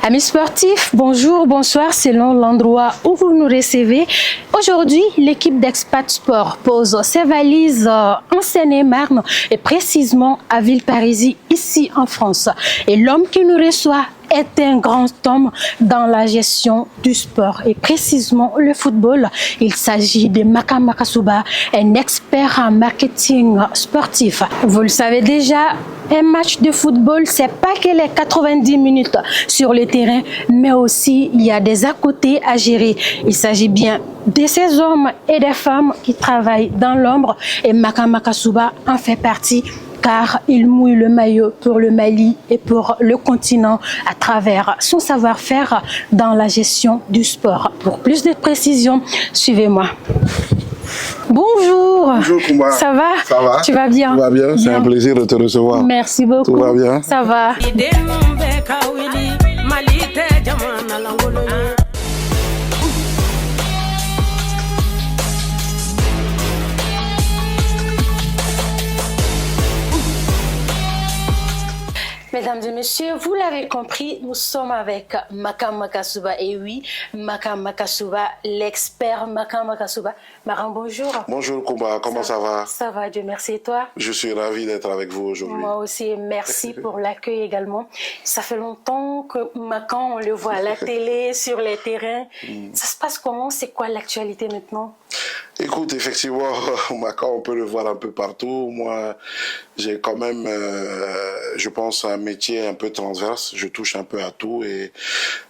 Amis sportifs, bonjour, bonsoir selon l'endroit où vous nous recevez. Aujourd'hui, l'équipe d'Expat Sport pose ses valises en Seine-et-Marne et précisément à Villeparisis, ici en France. Et l'homme qui nous reçoit est un grand homme dans la gestion du sport et précisément le football. Il s'agit de Maka Makasuba, un expert en marketing sportif. Vous le savez déjà, un match de football, c'est pas que les 90 minutes sur le terrain, mais aussi il y a des à côté à gérer. Il s'agit bien de ces hommes et des femmes qui travaillent dans l'ombre et Maka Makasuba en fait partie, car il mouille le maillot pour le Mali et pour le continent à travers son savoir-faire dans la gestion du sport. Pour plus de précisions, suivez-moi. Bonjour. Bonjour Kumba. Ça va? Ça va? Tu vas bien? Tout va bien, c'est un plaisir de te recevoir. Merci beaucoup. Tout va bien? Ça va. Mesdames et messieurs, vous l'avez compris, nous sommes avec Maka Makasuba. Et oui, Maka Makasuba, l'expert Maka Makasuba. Maran, bonjour. Bonjour Kumba, comment ça va? Ça va, Dieu merci. Et toi? Je suis ravi d'être avec vous aujourd'hui. Moi aussi, merci pour l'accueil également. Ça fait longtemps que Maka, on le voit à la télé, sur les terrains. Ça se passe comment? C'est quoi l'actualité maintenant? Écoute, effectivement, Maka, on peut le voir un peu partout. Moi, j'ai quand même, je pense, un métier un peu transverse. Je touche un peu à tout et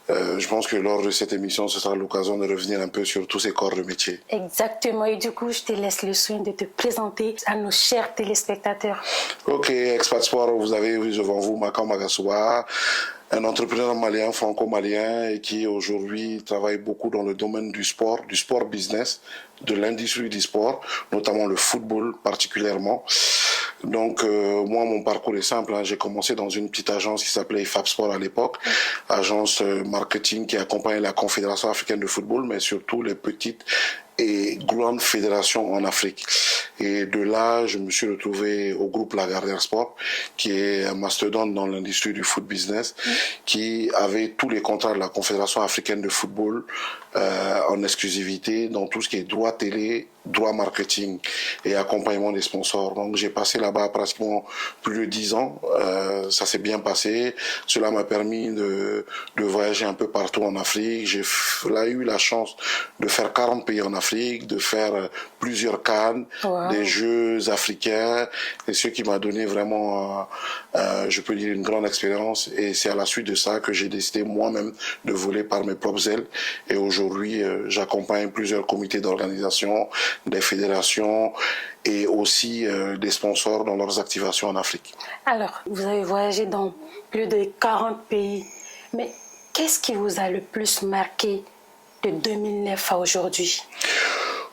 je pense que lors de cette émission, ce sera l'occasion de revenir un peu sur tous ces corps de métier. Exactement. Et du coup, je te laisse le soin de te présenter à nos chers téléspectateurs. Ok, Expat Sport, vous avez devant vous Maka Makasuba, un entrepreneur malien, franco-malien, et qui aujourd'hui travaille beaucoup dans le domaine du sport business, de l'industrie du sport, notamment le football particulièrement. Donc moi, mon parcours est simple, hein. J'ai commencé dans une petite agence qui s'appelait IFAP Sport à l'époque, agence marketing qui accompagnait la Confédération africaine de football, mais surtout les petites et grandes fédérations en Afrique. Et de là, je me suis retrouvé au groupe Lagardère Sport, qui est un mastodonte dans l'industrie du foot business, qui avait tous les contrats de la Confédération africaine de football en exclusivité dans tout ce qui est droit télé, droit marketing et accompagnement des sponsors. Donc j'ai passé là-bas pratiquement plus de 10 ans. Ça s'est bien passé. Cela m'a permis de voyager un peu partout en Afrique. J'ai eu la chance de faire 40 pays en Afrique, de faire plusieurs CAN, des Jeux africains, et ce qui m'a donné vraiment, je peux dire, une grande expérience. Et c'est à la suite de ça que j'ai décidé moi-même de voler par mes propres ailes. Et aujourd'hui, j'accompagne plusieurs comités d'organisation, des fédérations et aussi des sponsors dans leurs activations en Afrique. Alors, vous avez voyagé dans plus de 40 pays, mais qu'est-ce qui vous a le plus marqué de 2009 à aujourd'hui?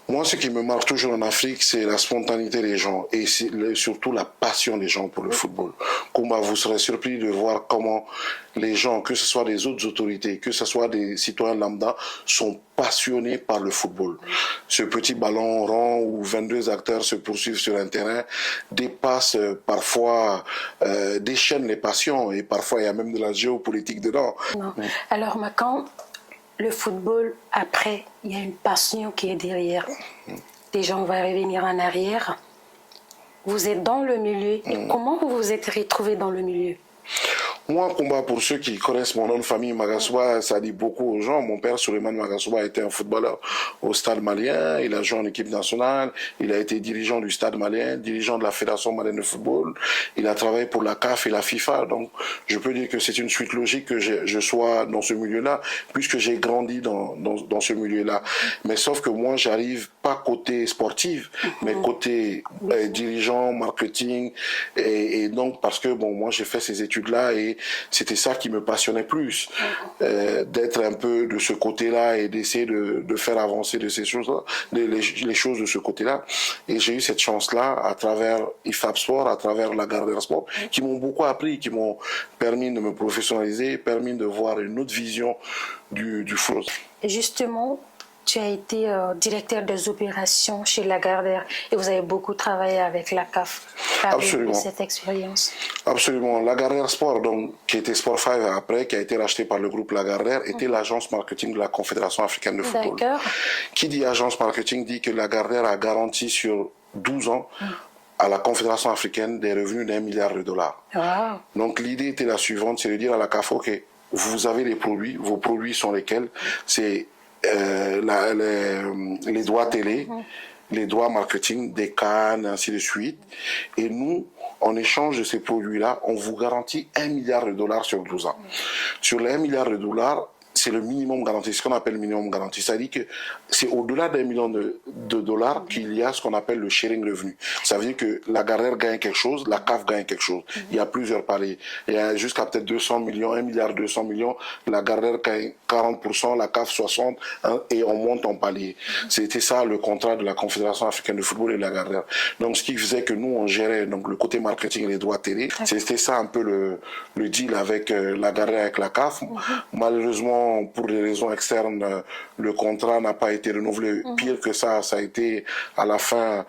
Moi, ce qui me marque toujours en Afrique, c'est la spontanéité des gens et surtout la passion des gens pour le football. Kumba, vous serez surpris de voir comment les gens, que ce soit des autres autorités, que ce soit des citoyens lambda, sont passionnés par le football. Ce petit ballon rond où 22 acteurs se poursuivent sur un terrain dépasse parfois, déchaîne les passions et parfois il y a même de la géopolitique dedans. Non. Alors, Makan, le football, après, il y a une passion qui est derrière. Déjà, on va revenir en arrière. Vous êtes dans le milieu. Et comment vous vous êtes retrouvé dans le milieu? Moi, Kumba, pour ceux qui connaissent mon nom de famille, Makasuba, ça dit beaucoup aux gens. Mon père, Suleiman Makasuba, était un footballeur au Stade malien. Il a joué en équipe nationale. Il a été dirigeant du Stade malien, dirigeant de la Fédération malienne de football. Il a travaillé pour la CAF et la FIFA. Donc, je peux dire que c'est une suite logique que je sois dans ce milieu-là, puisque j'ai grandi dans ce milieu-là. Mais sauf que moi, j'arrive pas côté sportif, mais côté dirigeant, marketing. Et donc, parce que, bon, moi, j'ai fait ces études-là et c'était ça qui me passionnait plus, d'être un peu de ce côté-là et d'essayer de faire avancer de ces choses-là, les choses de ce côté-là. Et j'ai eu cette chance-là à travers IFAP Sport, à travers Lagardère Sport, qui m'ont beaucoup appris, qui m'ont permis de me professionnaliser, permis de voir une autre vision du foot. Et justement, tu as été directeur des opérations chez Lagardère et vous avez beaucoup travaillé avec la CAF. Absolument. De cette expérience. Absolument. Lagardère Sport, donc, qui était Sport 5 après, qui a été racheté par le groupe Lagardère, était l'agence marketing de la Confédération africaine de football. D'accord. Qui dit agence marketing dit que Lagardère a garanti sur 12 ans à la Confédération africaine des revenus d'1 milliard de dollars. Wow. Donc l'idée était la suivante, c'est de dire à la CAF, ok, vous avez les produits, vos produits sont lesquels? C'est les droits télé, les droits marketing, des cannes, ainsi de suite. Et nous, en échange de ces produits-là, on vous garantit 1 milliard de dollars sur 12 ans. Sur les 1 milliard de dollars, c'est le minimum garanti, ce qu'on appelle le minimum garanti. C'est-à-dire que c'est au-delà d'1 million de dollars qu'il y a ce qu'on appelle le sharing revenu. Ça veut dire que Lagardère gagne quelque chose, la CAF gagne quelque chose. Il y a plusieurs paliers. Il y a jusqu'à peut-être 200 millions, 1 milliard 200 millions. Lagardère gagne 40%, la CAF 60%, hein, et on monte en palier. C'était ça le contrat de la Confédération africaine de football et Lagardère. Donc ce qui faisait que nous, on gérait donc, le côté marketing et les droits télé. C'était ça un peu le deal avec Lagardère, avec la CAF. Malheureusement, pour des raisons externes, le contrat n'a pas été renouvelé. Pire que ça a été à la fin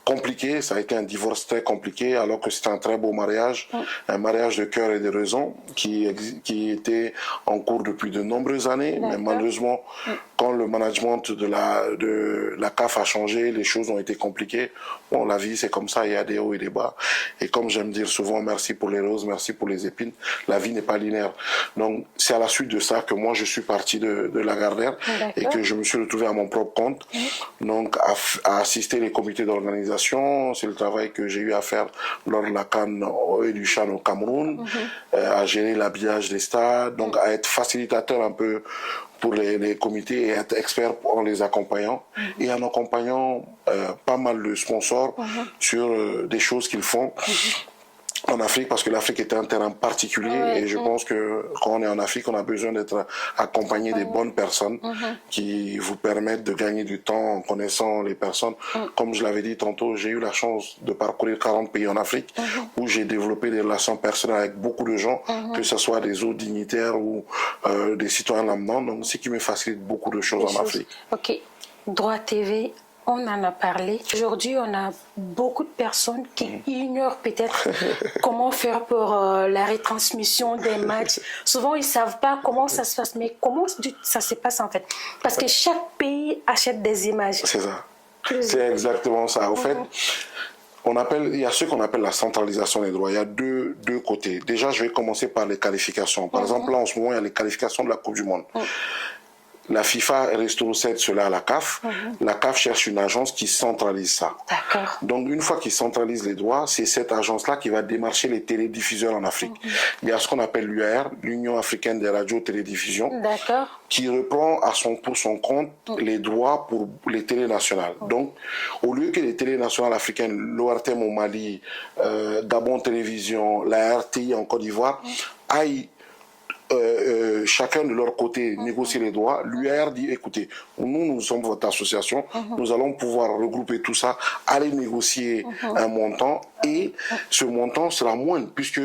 compliqué, ça a été un divorce très compliqué, alors que c'était un très beau mariage, un mariage de cœur et de raison qui était en cours depuis de nombreuses années, mais malheureusement, quand le management de la CAF a changé, les choses ont été compliquées. Bon, la vie, c'est comme ça, il y a des hauts et des bas. Et comme j'aime dire souvent, merci pour les roses, merci pour les épines, la vie n'est pas linéaire. Donc, c'est à la suite de ça que moi, je suis parti de Lagardère et que je me suis retrouvé à mon propre compte, donc à assister les comités d'organisation. C'est le travail que j'ai eu à faire lors de la CAN et du CHAN au Cameroun, à gérer l'habillage des stades, donc à être facilitateur un peu pour les comités et être expert en les accompagnant et en accompagnant pas mal de sponsors sur des choses qu'ils font en Afrique, parce que l'Afrique est un terrain particulier et je pense que quand on est en Afrique, on a besoin d'être accompagné des bonnes personnes qui vous permettent de gagner du temps en connaissant les personnes. Comme je l'avais dit tantôt, j'ai eu la chance de parcourir 40 pays en Afrique où j'ai développé des relations personnelles avec beaucoup de gens, que ce soit des hauts dignitaires ou des citoyens lambda, donc ce qui me facilite beaucoup de choses en Afrique. Ok, Droit TV. On en a parlé. Aujourd'hui, on a beaucoup de personnes qui ignorent peut-être comment faire pour la retransmission des matchs. Souvent, ils ne savent pas comment ça se passe. Mais comment ça se passe en fait? Parce que chaque pays achète des images. C'est ça. C'est exactement ça. Au fait, il y a ce qu'on appelle la centralisation des droits. Il y a deux côtés. Déjà, je vais commencer par les qualifications. Par exemple, là, en ce moment, il y a les qualifications de la Coupe du Monde. La FIFA cède cela à la CAF. La CAF cherche une agence qui centralise ça. Donc, une fois qu'ils centralisent les droits, c'est cette agence-là qui va démarcher les télédiffuseurs en Afrique. Il y a ce qu'on appelle l'UAR, l'Union africaine des radios-télédiffusions, qui reprend pour son compte les droits pour les télés nationales. Donc, au lieu que les télés nationales africaines, l'ORTM au Mali, Gabon Télévision, la RTI en Côte d'Ivoire, aillent chacun de leur côté négocier les droits, l'UR dit écoutez, nous sommes votre association, nous allons pouvoir regrouper tout ça, aller négocier un montant, et ce montant sera moindre, puisque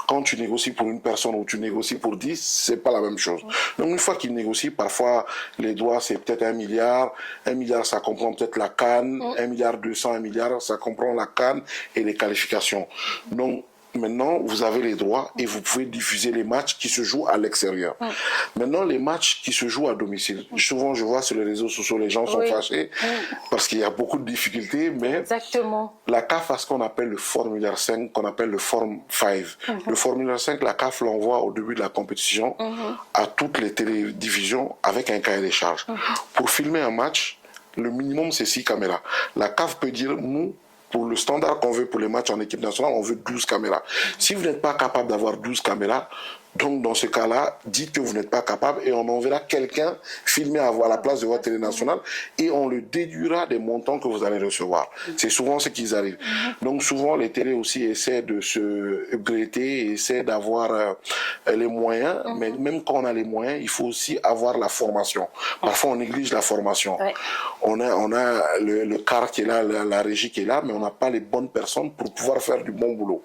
quand tu négocies pour une personne ou tu négocies pour 10, c'est pas la même chose. Donc une fois qu'ils négocient, parfois les droits c'est peut-être 1 milliard, 1 milliard ça comprend peut-être la CAN, 1 milliard 200, 1 milliard ça comprend la CAN et les qualifications. Donc maintenant, vous avez les droits et vous pouvez diffuser les matchs qui se jouent à l'extérieur. Maintenant, les matchs qui se jouent à domicile. Souvent, je vois sur les réseaux sociaux, les gens sont fâchés parce qu'il y a beaucoup de difficultés, mais la CAF a ce qu'on appelle le formulaire 5, qu'on appelle le Form 5. Le formulaire 5, la CAF l'envoie au début de la compétition à toutes les télédivisions avec un cahier des charges. Pour filmer un match, le minimum, c'est 6 caméras. La CAF peut dire, nous, pour le standard qu'on veut pour les matchs en équipe nationale, on veut 12 caméras. Si vous n'êtes pas capable d'avoir 12 caméras, donc dans ce cas-là, dites que vous n'êtes pas capable et on enverra quelqu'un filmer à la place de votre télé nationale et on le déduira des montants que vous allez recevoir. C'est souvent ce qu'ils arrivent. Donc souvent, les télés aussi essaient de se upgrader, essaient d'avoir les moyens, mais même quand on a les moyens, il faut aussi avoir la formation. Parfois, on néglige la formation. On a le CAR qui est là, la régie qui est là, mais on n'a pas les bonnes personnes pour pouvoir faire du bon boulot.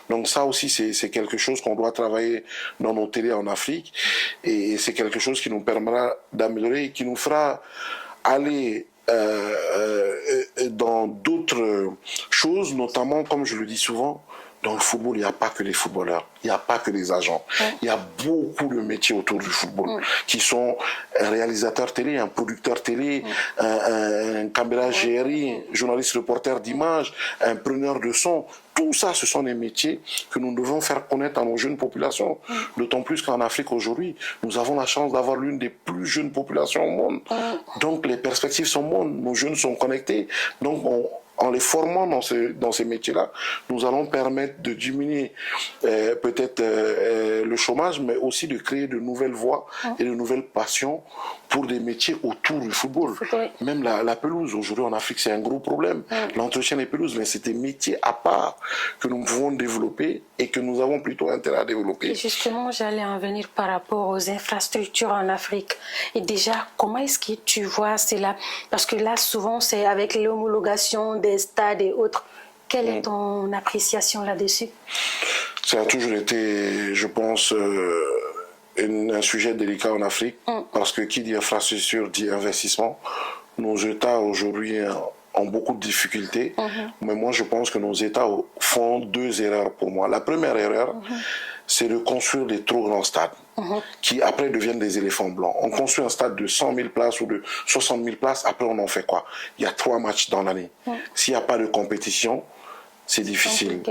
Donc ça aussi, c'est quelque chose qu'on doit travailler dans nos télés en Afrique, et c'est quelque chose qui nous permettra d'améliorer et qui nous fera aller dans d'autres choses, notamment, comme je le dis souvent, dans le football, il n'y a pas que les footballeurs, il n'y a pas que les agents. Il y a beaucoup de métiers autour du football qui sont un réalisateur télé, un producteur télé, un caméra GRI, journaliste reporter d'image, un preneur de son. Tout ça, ce sont des métiers que nous devons faire connaître à nos jeunes populations. D'autant plus qu'en Afrique aujourd'hui, nous avons la chance d'avoir l'une des plus jeunes populations au monde. Donc les perspectives sont bonnes, nos jeunes sont connectés. Donc en les formant dans ces métiers-là, nous allons permettre de diminuer peut-être le chômage, mais aussi de créer de nouvelles voies et de nouvelles passions pour des métiers autour du football. Même la pelouse, aujourd'hui en Afrique, c'est un gros problème. L'entretien des pelouses, mais c'est des métiers à part que nous pouvons développer et que nous avons plutôt intérêt à développer. Et justement, j'allais en venir par rapport aux infrastructures en Afrique. Et déjà, comment est-ce que tu vois cela? Parce que là, souvent, c'est avec l'homologation des stades et autres. Quelle est ton appréciation là-dessus? Ça a toujours été, je pense, un sujet délicat en Afrique, parce que qui dit infrastructure dit investissement. Nos États aujourd'hui ont beaucoup de difficultés, mais moi je pense que nos États font deux erreurs pour moi. La première erreur, c'est de construire des trop grands stades, qui après deviennent des éléphants blancs. On construit un stade de 100 000 places ou de 60 000 places, après on en fait quoi? Il y a 3 matchs dans l'année. S'il n'y a pas de compétition, c'est difficile.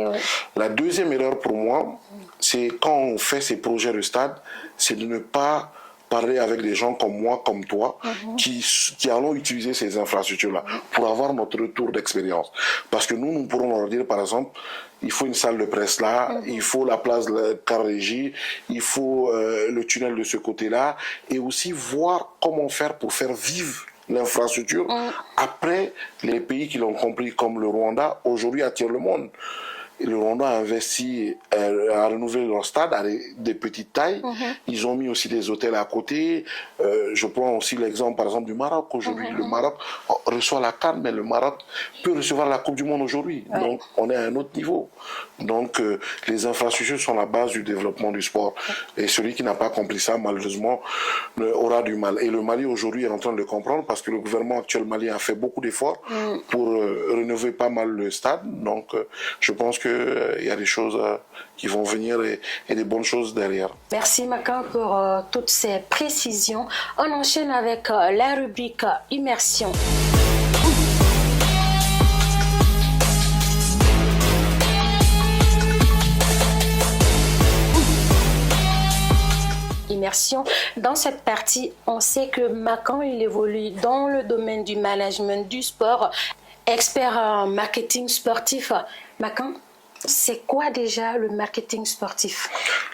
La deuxième erreur pour moi, c'est quand on fait ces projets de stade, c'est de ne pas parler avec des gens comme moi, comme toi, qui allons utiliser ces infrastructures-là pour avoir notre retour d'expérience. Parce que nous pourrons leur dire, par exemple, il faut une salle de presse là, il faut la place de la car régie, il faut le tunnel de ce côté-là, et aussi voir comment faire pour faire vivre l'infrastructure. Après, les pays qui l'ont compris, comme le Rwanda, aujourd'hui attirent le monde. Le Rwanda a investi à renouveler leur stade à des petites tailles. Ils ont mis aussi des hôtels à côté. Je prends aussi l'exemple, par exemple, du Maroc aujourd'hui. Le Maroc reçoit la CAN, mais le Maroc peut recevoir la Coupe du Monde aujourd'hui. Donc, on est à un autre niveau. Donc, les infrastructures sont la base du développement du sport. Et celui qui n'a pas compris ça, malheureusement, aura du mal. Et le Mali, aujourd'hui, est en train de le comprendre parce que le gouvernement actuel malien a fait beaucoup d'efforts pour rénover pas mal le stade. Donc, je pense qu'il y a des choses qui vont venir et des bonnes choses derrière. Merci Makan pour toutes ces précisions. On enchaîne avec la rubrique Immersion. Immersion. Dans cette partie, on sait que Makan, il évolue dans le domaine du management du sport, expert en marketing sportif. Makan, c'est quoi déjà le marketing sportif?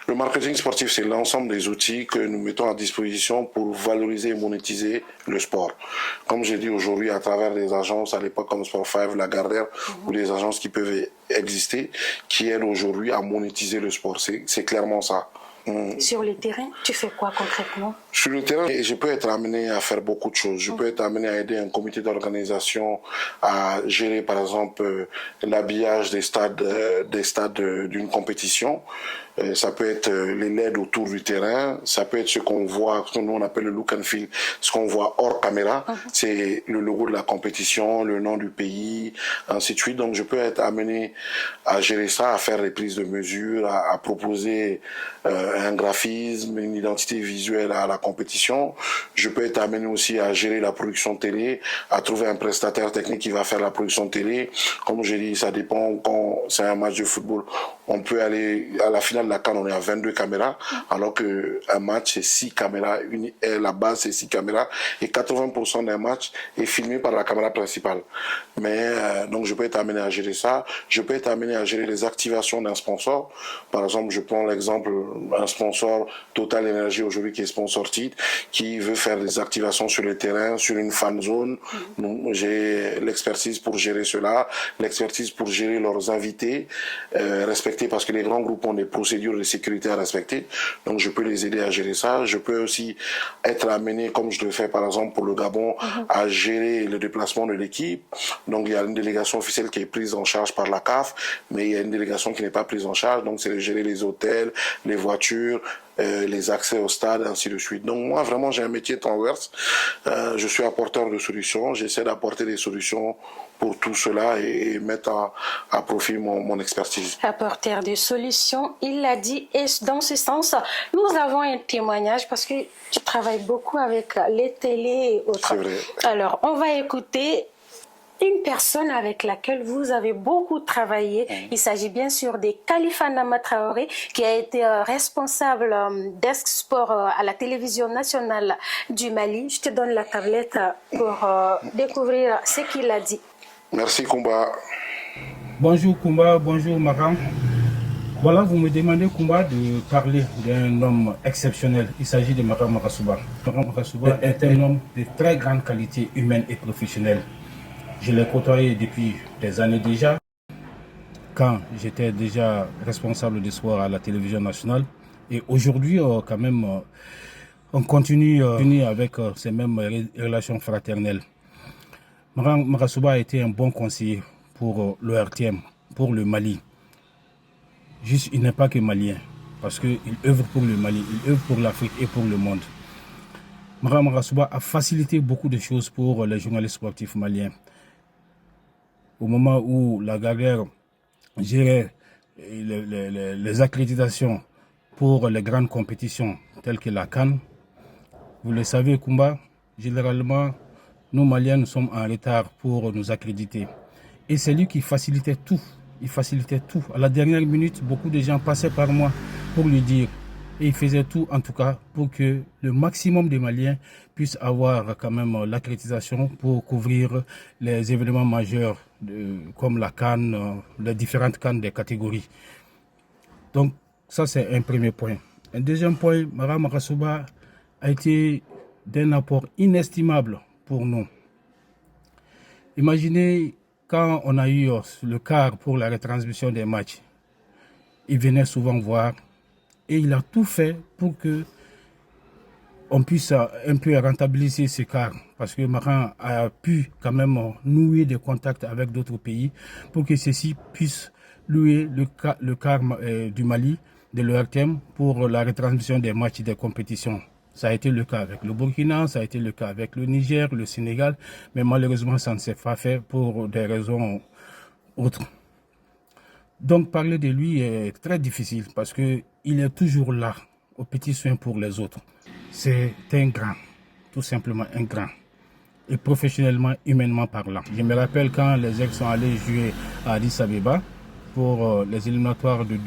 Le marketing sportif, c'est l'ensemble des outils que nous mettons à disposition pour valoriser et monétiser le sport. Comme j'ai dit aujourd'hui, à travers des agences, à l'époque comme Sport 5, Lagardère, ou des agences qui peuvent exister, qui aident aujourd'hui à monétiser le sport. C'est clairement ça. Sur le terrain, tu fais quoi concrètement? Sur le terrain, je peux être amené à faire beaucoup de choses. Je peux être amené à aider un comité d'organisation à gérer, par exemple, l'habillage des stades d'une compétition. Ça peut être les LED autour du terrain. Ça peut être ce qu'on voit, ce que nous on appelle le look and feel, ce qu'on voit hors caméra. C'est le logo de la compétition, le nom du pays, ainsi de suite. Donc je peux être amené à gérer ça, à faire les prises de mesure, à proposer un graphisme, une identité visuelle à la compétition. Je peux être amené aussi à gérer la production télé, à trouver un prestataire technique qui va faire la production télé. Comme j'ai dit, ça dépend. Quand c'est un match de football, on peut aller à la finale de la CAN, on est à 22 caméras, alors qu'un match c'est 6 caméras, la base c'est 6 caméras, et 80% d'un match est filmé par la caméra principale. Mais donc je peux être amené à gérer ça. Je peux être amené à gérer les activations d'un sponsor. Par exemple, je prends l'exemple un sponsor Total Energy aujourd'hui qui est sponsor titre, qui veut faire des activations sur le terrain, sur une fan zone. J'ai l'expertise pour gérer cela, l'expertise pour gérer leurs invités, respecter, parce que les grands groupes ont des procédures de sécurité à respecter. Donc je peux les aider à gérer ça. Je peux aussi être amené, comme je le fais par exemple pour le Gabon, à gérer le déplacement de l'équipe. Donc il y a une délégation officielle qui est prise en charge par la CAF, mais il y a une délégation qui n'est pas prise en charge. Donc c'est de gérer les hôtels, les voitures, les accès au stade, ainsi de suite. Donc moi, vraiment, j'ai un métier transverse. Je suis apporteur de solutions. J'essaie d'apporter des solutions pour tout cela et mettre à profit mon expertise. Apporteur de solutions, il l'a dit. Et dans ce sens, nous avons un témoignage parce que tu travailles beaucoup avec les télés et autres. C'est vrai. Alors, on va écouter une personne avec laquelle vous avez beaucoup travaillé. Il s'agit bien sûr de Khalifa Nama Traoré, qui a été responsable desk sport à la télévision nationale du Mali. Je te donne la tablette pour découvrir ce qu'il a dit. Merci Koumba. Bonjour Koumba, bonjour Maran. Voilà, vous me demandez Koumba de parler d'un homme exceptionnel. Il s'agit de Maran Makasouba. Maran Makasouba est un homme de très grande qualité humaine et professionnelle. Je l'ai côtoyé depuis des années déjà, quand j'étais déjà responsable de sport à la télévision nationale. Et aujourd'hui, quand même, on continue avec ces mêmes relations fraternelles. Maran Makasouba a été un bon conseiller pour l'ORTM, pour le Mali. Juste, il n'est pas que malien, parce qu'il œuvre pour le Mali, il œuvre pour l'Afrique et pour le monde. Maran Makasouba a facilité beaucoup de choses pour les journalistes sportifs maliens. Au moment où la Gagère gérait les accréditations pour les grandes compétitions telles que la CAN, vous le savez, Koumba, généralement, nous Maliens, nous sommes en retard pour nous accréditer. Et c'est lui qui facilitait tout. Il facilitait tout. À la dernière minute, beaucoup de gens passaient par moi pour lui dire. Et il faisait tout, en tout cas, pour que le maximum des Maliens puissent avoir quand même l'accréditation pour couvrir les événements majeurs comme la CAN, les différentes CAN des catégories. Donc, ça, c'est un premier point. Un deuxième point, Maran Makasouba a été d'un apport inestimable pour nous. Imaginez quand on a eu le quart pour la retransmission des matchs, il venait souvent voir et il a tout fait pour que on puisse un peu rentabiliser ce quart, parce que Maran a pu quand même nouer des contacts avec d'autres pays pour que ceux-ci puissent louer le quart du Mali, de l'ORTM, pour la retransmission des matchs des compétitions. Ça a été le cas avec le Burkina, ça a été le cas avec le Niger, le Sénégal, mais malheureusement ça ne s'est pas fait pour des raisons autres. Donc parler de lui est très difficile parce qu'il est toujours là, aux petits soins pour les autres. C'est un grand, tout simplement un grand. Et professionnellement, humainement parlant. Je me rappelle quand les ex sont allés jouer à Addis Abeba pour les éliminatoires de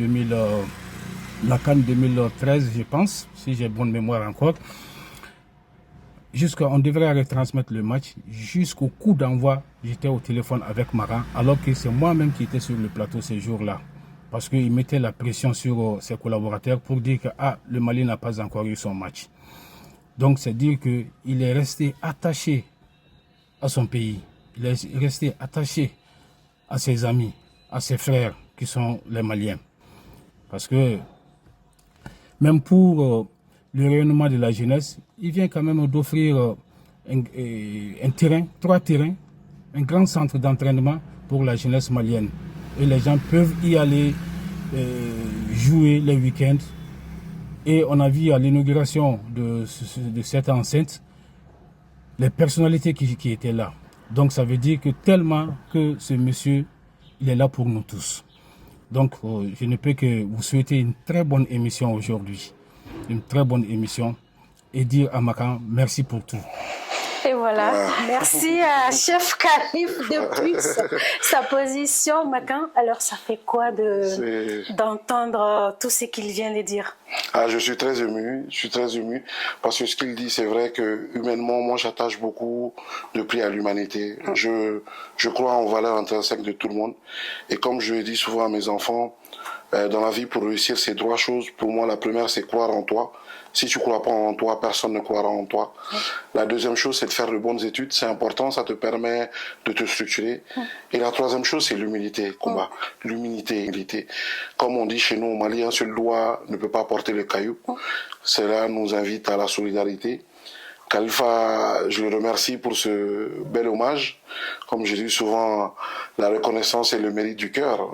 la CAN 2013, je pense, si j'ai bonne mémoire encore. On devrait retransmettre le match. Jusqu'au coup d'envoi, j'étais au téléphone avec Maran, alors que c'est moi-même qui étais sur le plateau ces jours-là. Parce qu'il mettait la pression sur ses collaborateurs pour dire que le Mali n'a pas encore eu son match. Donc c'est dire qu'il est resté attaché à son pays. Il est resté attaché à ses amis, à ses frères qui sont les Maliens. Parce que même pour le rayonnement de la jeunesse, il vient quand même d'offrir un terrain, 3 terrains, un grand centre d'entraînement pour la jeunesse malienne. Et les gens peuvent y aller jouer les week-ends. Et on a vu à l'inauguration de cette enceinte les personnalités qui étaient là. Donc ça veut dire que tellement que ce monsieur, il est là pour nous tous. Donc je ne peux que vous souhaiter une très bonne émission aujourd'hui. Une très bonne émission. Et dire à Maran, merci pour tout. Et voilà, merci à Chef Khalif depuis sa position, Makan. Alors, ça fait quoi d'entendre tout ce qu'il vient de dire? Je suis très ému, parce que ce qu'il dit, c'est vrai que humainement, moi, j'attache beaucoup de prix à l'humanité. Je crois en valeur intrinsèque de tout le monde. Et comme je le dis souvent à mes enfants, dans la vie, pour réussir, c'est 3 choses. Pour moi, la première, c'est croire en toi. Si tu ne crois pas en toi, personne ne croira en toi. La deuxième chose, c'est de faire de bonnes études. C'est important, ça te permet de te structurer. Et la troisième chose, c'est l'humilité, combat. L'humilité. Comme on dit chez nous au Mali, un seul doigt ne peut pas porter le caillou. Cela nous invite à la solidarité. Khalifa, je le remercie pour ce bel hommage. Comme je dis souvent, la reconnaissance et le mérite du cœur.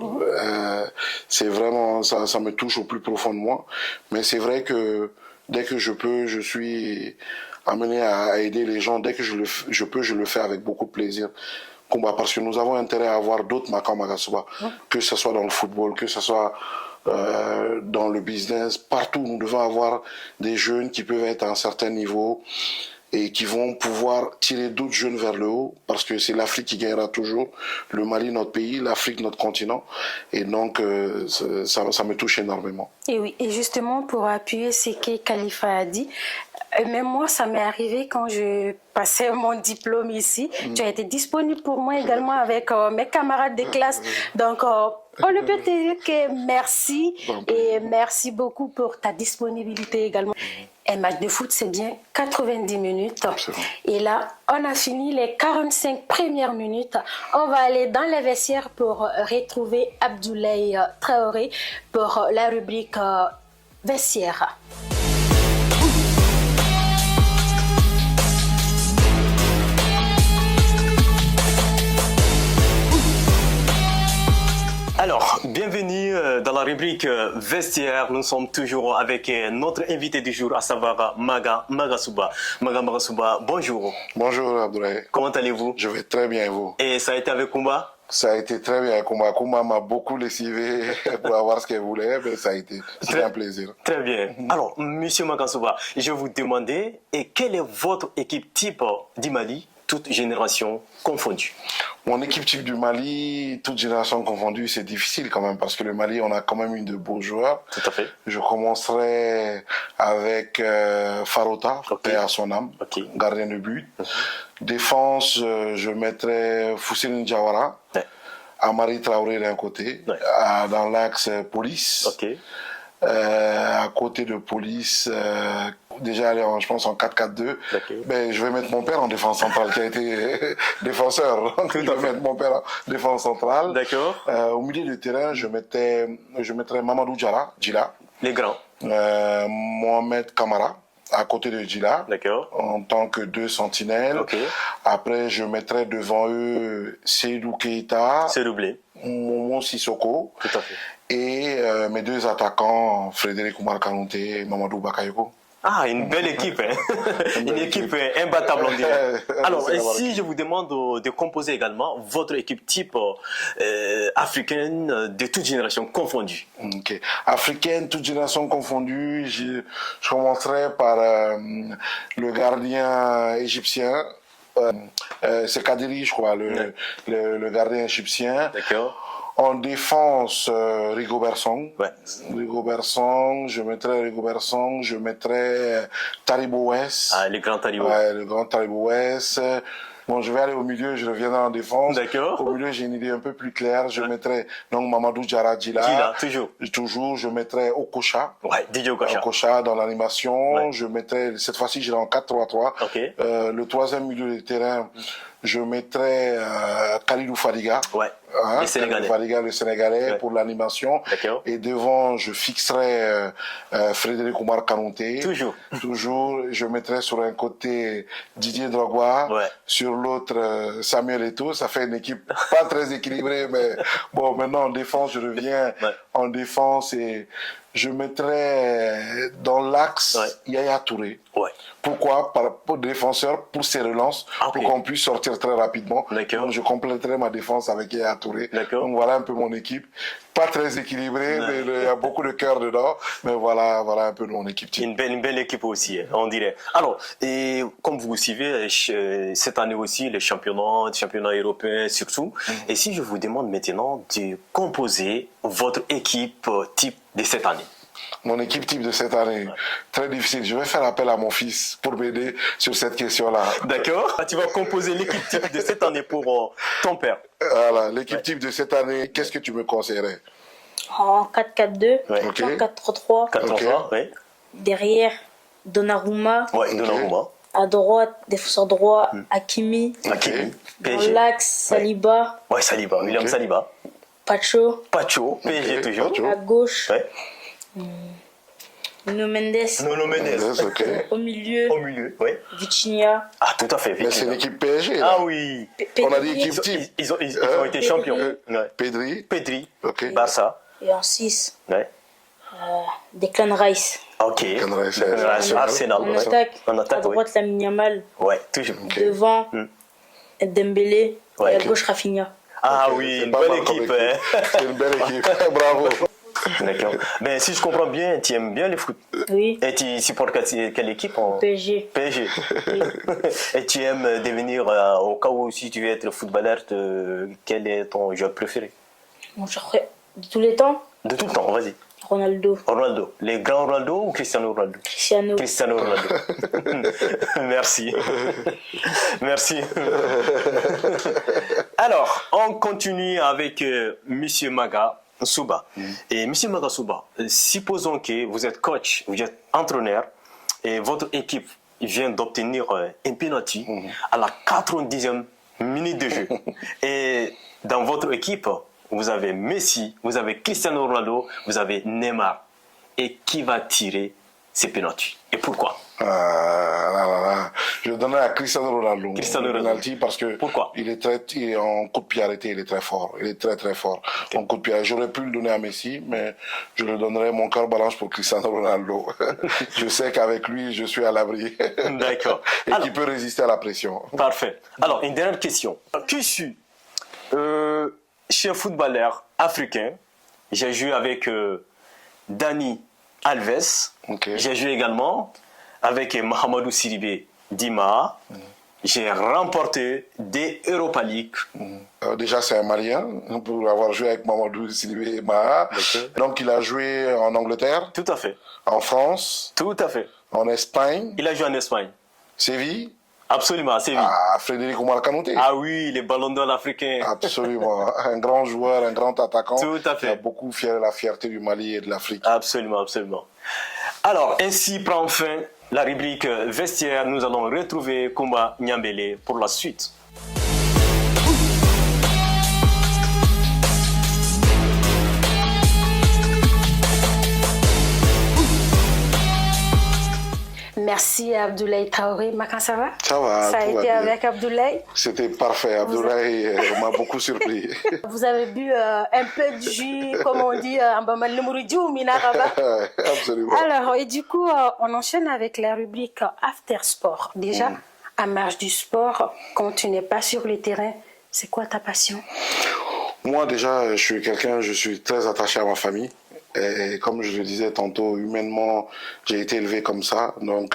C'est vraiment, ça me touche au plus profond de moi. Mais c'est vrai que dès que je peux, je suis amené à aider les gens. Dès que je peux, je le fais avec beaucoup de plaisir. Parce que nous avons intérêt à avoir d'autres Makam Magasuba, que ce soit dans le football, que ce soit dans le business, partout. Nous devons avoir des jeunes qui peuvent être à un certain niveau et qui vont pouvoir tirer d'autres jeunes vers le haut, parce que c'est l'Afrique qui gagnera toujours, le Mali notre pays, l'Afrique notre continent, et donc ça me touche énormément. Et oui, et justement pour appuyer ce que Khalifa a dit, même moi ça m'est arrivé quand je passais mon diplôme ici, tu as été disponible pour moi également avec mes camarades de classe, donc on ne peut te dire que merci et merci beaucoup pour ta disponibilité également. Un match de foot, c'est bien 90 minutes. Absolument. Et là, on a fini les 45 premières minutes. On va aller dans les vestiaires pour retrouver Abdoulaye Traoré pour la rubrique vestiaire. Alors, bienvenue dans la rubrique vestiaire. Nous sommes toujours avec notre invité du jour, à savoir Maga Magasuba. Maga Magasuba, bonjour. Bonjour Abdoulaye. Comment allez-vous? Je vais très bien et vous? Et ça a été avec Kumba? Ça a été très bien. Kumba m'a beaucoup lessivé pour avoir ce qu'elle voulait, mais ça a été. C'était un plaisir. Très bien. Alors, Monsieur Magasuba, je vous demandais, quelle est votre équipe type du Mali, toute génération confondue? Mon équipe type du Mali, toute génération confondue, c'est difficile quand même, parce que le Mali, on a quand même eu de beaux joueurs. Tout à fait. Je commencerai avec Farota, paix à son âme, gardien de but. Défense, je mettrai Foussine Diawara, Amari Traoré d'un côté, dans l'axe police. À côté de police, déjà je pense en 4-4-2, ben, je vais mettre mon père en défense centrale qui a été défenseur, donc je vais mettre mon père en défense centrale. Au milieu du terrain, je mettrai Mamadou Djila, les grands, Mohamed Kamara à côté de Djila, en tant que deux sentinelles. Après, je mettrai devant eux Seydou Keita, Momo Sissoko. Tout à fait. Et mes deux attaquants, Frédéric Oumar Kanouté et Mamadou Bakayoko. Ah, une belle équipe, hein. Une équipe imbattable, on dirait. Alors, si je vous demande de composer également votre équipe type africaine de toute génération confondue. Africaine, toute génération confondue, je commencerai par le gardien égyptien. C'est Kadiri, je crois, le gardien égyptien. En défense, Rigobert Song. Je mettrai Taribo West. Ah, le grand Taribo. Le grand Taribo West. Bon, je vais aller au milieu, je reviendrai en défense. Au milieu, j'ai une idée un peu plus claire. Je mettrai donc Mamadou Djila. Toujours, je mettrai Okocha. Didier Okocha. Okocha dans l'animation. Je mettrai, cette fois-ci, j'irai en 4-3-3. Le troisième milieu de terrain, je mettrai Khalidou Fadiga. Le Sénégalais pour l'animation. Et devant, je fixerai Frédéric Oumar Kanouté. Toujours. Je mettrai sur un côté Didier Drogba. Sur l'autre, Samuel Eto'o. Ça fait une équipe pas très équilibrée, mais bon, maintenant en défense, je reviens en défense et je mettrai dans l'axe Yaya Touré. Pourquoi? Pour défenseur, pour ses relances, pour qu'on puisse sortir très rapidement. Donc je compléterai ma défense avec Yaya Touré. Donc voilà un peu mon équipe. Pas très équilibrée, mais il y a beaucoup de cœur dedans. Mais voilà un peu mon équipe. Une belle équipe aussi, on dirait. Alors, et comme vous suivez, cette année aussi, les championnats européens surtout. Et si je vous demande maintenant de composer votre équipe type de cette année? Mon équipe type de cette année, très difficile. Je vais faire appel à mon fils pour m'aider sur cette question-là. D'accord. Tu vas composer l'équipe type de cette année pour ton père. Voilà, l'équipe type de cette année, qu'est-ce que tu me conseillerais? En 4-4-2, en 4-3-3. 4-3-3, oui. Derrière, Donnarumma. Donnarumma. À droite, défenseur droit, Hakimi. Dans l'axe, Saliba. Saliba, William Saliba. Pacho, PSG toujours. à gauche, Nuno Mendes. Nuno Mendes. Ok. Au milieu, oui. Vitinha. Ah, tout à fait. Mais c'est l'équipe PSG, là. Ah oui. On a dit équipe type. Ils ont été champions. Ouais. Pedri. Ok. Barça. Et en 6, Ouais. Declan Rice. Ok. Declan Rice, Arsenal. En ouais. attaque, En attaque, à droite, Lamine Yamal. Ouais, toujours. Devant, Dembélé. Ouais. Et à gauche, Rafinha. Ah Ok, oui, c'est une pas belle mal comme équipe. C'est une belle équipe. Bravo. D'accord. Mais si je comprends bien, tu aimes bien le foot. Oui. Et tu supportes quelle équipe PSG. PSG. Oui. Et tu aimes devenir, au cas où si tu veux être footballeur, quel est ton joueur préféré? Mon joueur de tous les temps, De tout le temps, vas-y. Ronaldo. Ronaldo. Les grands Ronaldo ou Cristiano Ronaldo? Cristiano. Ronaldo. Merci. Merci. Alors, on continue avec Monsieur Maga Souba. Et Monsieur Maga Souba, supposons que vous êtes coach, vous êtes entraîneur, et votre équipe vient d'obtenir un penalty à la 90e minute de jeu. Et dans votre équipe, vous avez Messi, vous avez Cristiano Ronaldo, vous avez Neymar. Et qui va tirer ces pénaltys? Et pourquoi? Je le donnerai à Cristiano Ronaldo. Cristiano Ronaldo. Penalty parce que Pourquoi? il est en coup de pied arrêté, il est très fort. Il est très très fort. Okay. En coup de pied arrêté. J'aurais pu le donner à Messi, mais je le donnerai, mon cœur balance pour Cristiano Ronaldo. Je sais qu'avec lui, je suis à l'abri. D'accord. Et qu'il peut résister à la pression. Parfait. Alors, une dernière question. Qui suis chez un footballeur africain, j'ai joué avec Dani Alves. Okay. J'ai joué également avec Mahamadou Sidibé Dima. J'ai remporté des Europa League. Déjà, c'est un Malien, pour avoir joué avec Mamadou Sidibé Maha. Donc, il a joué en Angleterre. Tout à fait. En France. Tout à fait. En Espagne. Il a joué en Espagne. Séville. Absolument, Séville. Ah, Frédéric Omar Kanouté. Ah oui, les ballons d'or africains. Absolument. Un grand joueur, un grand attaquant. Tout à fait. Il a beaucoup fait la fierté du Mali et de l'Afrique. Absolument, absolument. Alors, ainsi prend fin la rubrique vestiaire. Nous allons retrouver Kumba Nyambele pour la suite. Merci Abdoulaye Traoré. Makan, ça va? Ça va. Ça a été avec Abdoulaye? C'était parfait. Abdoulaye m'a beaucoup surpris. Vous avez bu un peu de jus, comme on dit, en Minaraba. Absolument. Alors, et du coup, on enchaîne avec la rubrique After Sport. Déjà, à marge du sport, quand tu n'es pas sur le terrain, c'est quoi ta passion? Moi, déjà, je suis très attaché à ma famille. Et comme je le disais tantôt, humainement, j'ai été élevé comme ça. Donc,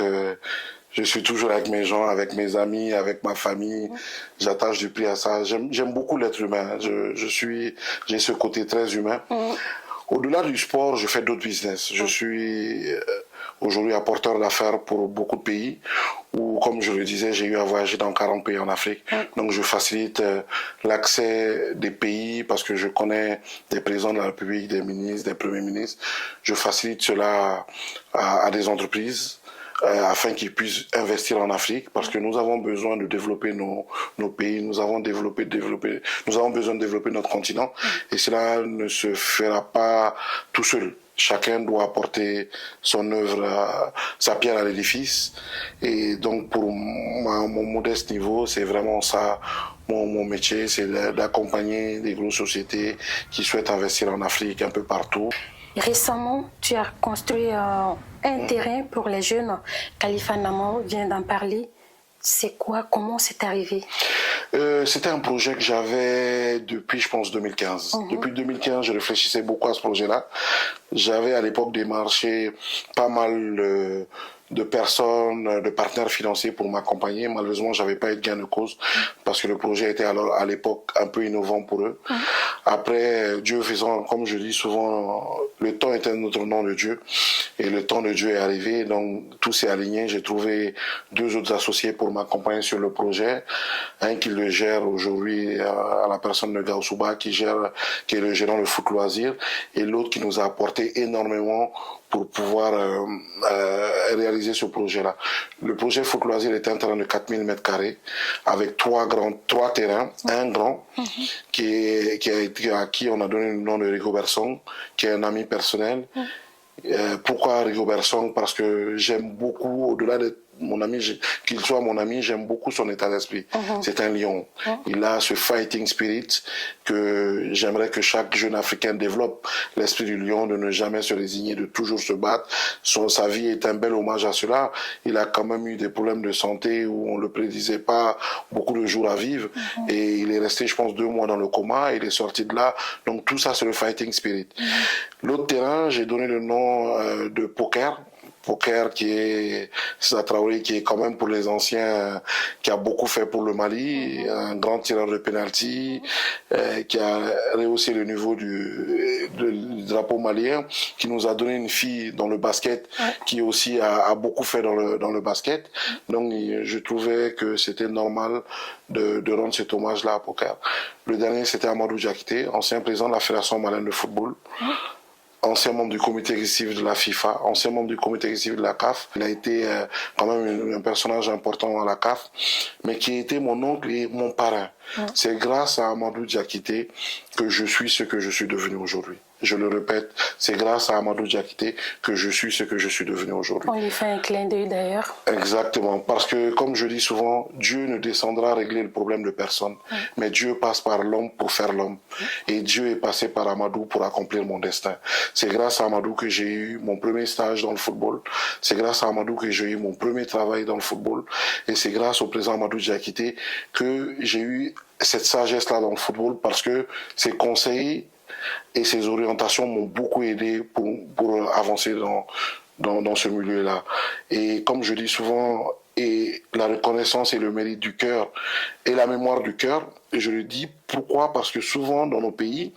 je suis toujours avec mes gens, avec mes amis, avec ma famille. J'attache du prix à ça. J'aime beaucoup l'être humain. J'ai ce côté très humain. Au-delà du sport, je fais d'autres business. Je suis aujourd'hui apporteur d'affaires pour beaucoup de pays où, comme je le disais, j'ai eu à voyager dans 40 pays en Afrique. Donc, je facilite l'accès des pays parce que je connais des présidents de la République, des ministres, des premiers ministres. Je facilite cela à des entreprises afin qu'ils puissent investir en Afrique parce que nous avons besoin de développer nos pays, nous avons besoin de développer notre continent et cela ne se fera pas tout seul. Chacun doit apporter son œuvre, sa pierre à l'édifice. Et donc, pour mon modeste niveau, c'est vraiment ça, mon métier, c'est d'accompagner des grosses sociétés qui souhaitent investir en Afrique un peu partout. Récemment, tu as construit un terrain pour les jeunes. Khalifa Namo vient d'en parler. C'est quoi? Comment c'est arrivé? C'était un projet que j'avais depuis, je pense, 2015. Depuis 2015, je réfléchissais beaucoup à ce projet-là. J'avais à l'époque démarché pas mal de personnes, de partenaires financiers pour m'accompagner. Malheureusement, j'avais pas eu de gain de cause parce que le projet était alors à l'époque un peu innovant pour eux. Après, Dieu faisant, comme je dis souvent, le temps est un autre nom de Dieu et le temps de Dieu est arrivé. Donc tout s'est aligné. J'ai trouvé 2 autres associés pour m'accompagner sur le projet. Un qui le gère aujourd'hui à la personne de Gaoussouba qui est le gérant de foot loisir et l'autre qui nous a apporté énormément pour pouvoir réaliser ce projet-là. Le projet Foot Loisir est un terrain de 4000 m² avec 3 terrains, un grand à qui on a donné le nom de Rigo Berson, qui est un ami personnel, Pourquoi Rigobert Song? Parce que j'aime beaucoup, au-delà de mon ami, qu'il soit mon ami, j'aime beaucoup son état d'esprit. C'est un lion. Il a ce fighting spirit que j'aimerais que chaque jeune Africain développe. L'esprit du lion, de ne jamais se résigner, de toujours se battre. Sa vie est un bel hommage à cela. Il a quand même eu des problèmes de santé où on ne le prédisait pas beaucoup de jours à vivre. Et il est resté, je pense, 2 mois dans le coma. Il est sorti de là. Donc tout ça, c'est le fighting spirit. L'autre terrain, j'ai donné le nom de poker. Poker qui est Sisa Traoré, qui est quand même pour les anciens, qui a beaucoup fait pour le Mali, un grand tireur de penalty, qui a rehaussé le niveau du drapeau malien, qui nous a donné une fille dans le basket, qui aussi a beaucoup fait dans le basket. Donc je trouvais que c'était normal de rendre cet hommage-là à Poker. Le dernier, c'était Amadou Diakité, ancien président de la Fédération malienne de football. Ancien membre du comité exécutif de la FIFA, ancien membre du comité exécutif de la CAF. Il a été quand même un personnage important à la CAF, mais qui a été mon oncle et mon parrain. C'est grâce à Amadou Diakité que je suis ce que je suis devenu aujourd'hui. Je le répète, c'est grâce à Amadou Diakité que je suis ce que je suis devenu aujourd'hui. On lui fait un clin d'œil d'ailleurs. Exactement, parce que comme je dis souvent, Dieu ne descendra régler le problème de personne, mais Dieu passe par l'homme pour faire l'homme. Et Dieu est passé par Amadou pour accomplir mon destin. C'est grâce à Amadou que j'ai eu mon premier stage dans le football. C'est grâce à Amadou que j'ai eu mon premier travail dans le football. Et c'est grâce au président Amadou Diakité que j'ai eu cette sagesse-là dans le football, parce que ses conseils et ses orientations m'ont beaucoup aidé pour avancer dans ce milieu-là. Et comme je dis souvent, et la reconnaissance et le mérite du cœur et la mémoire du cœur, et je le dis pourquoi? Parce que souvent dans nos pays,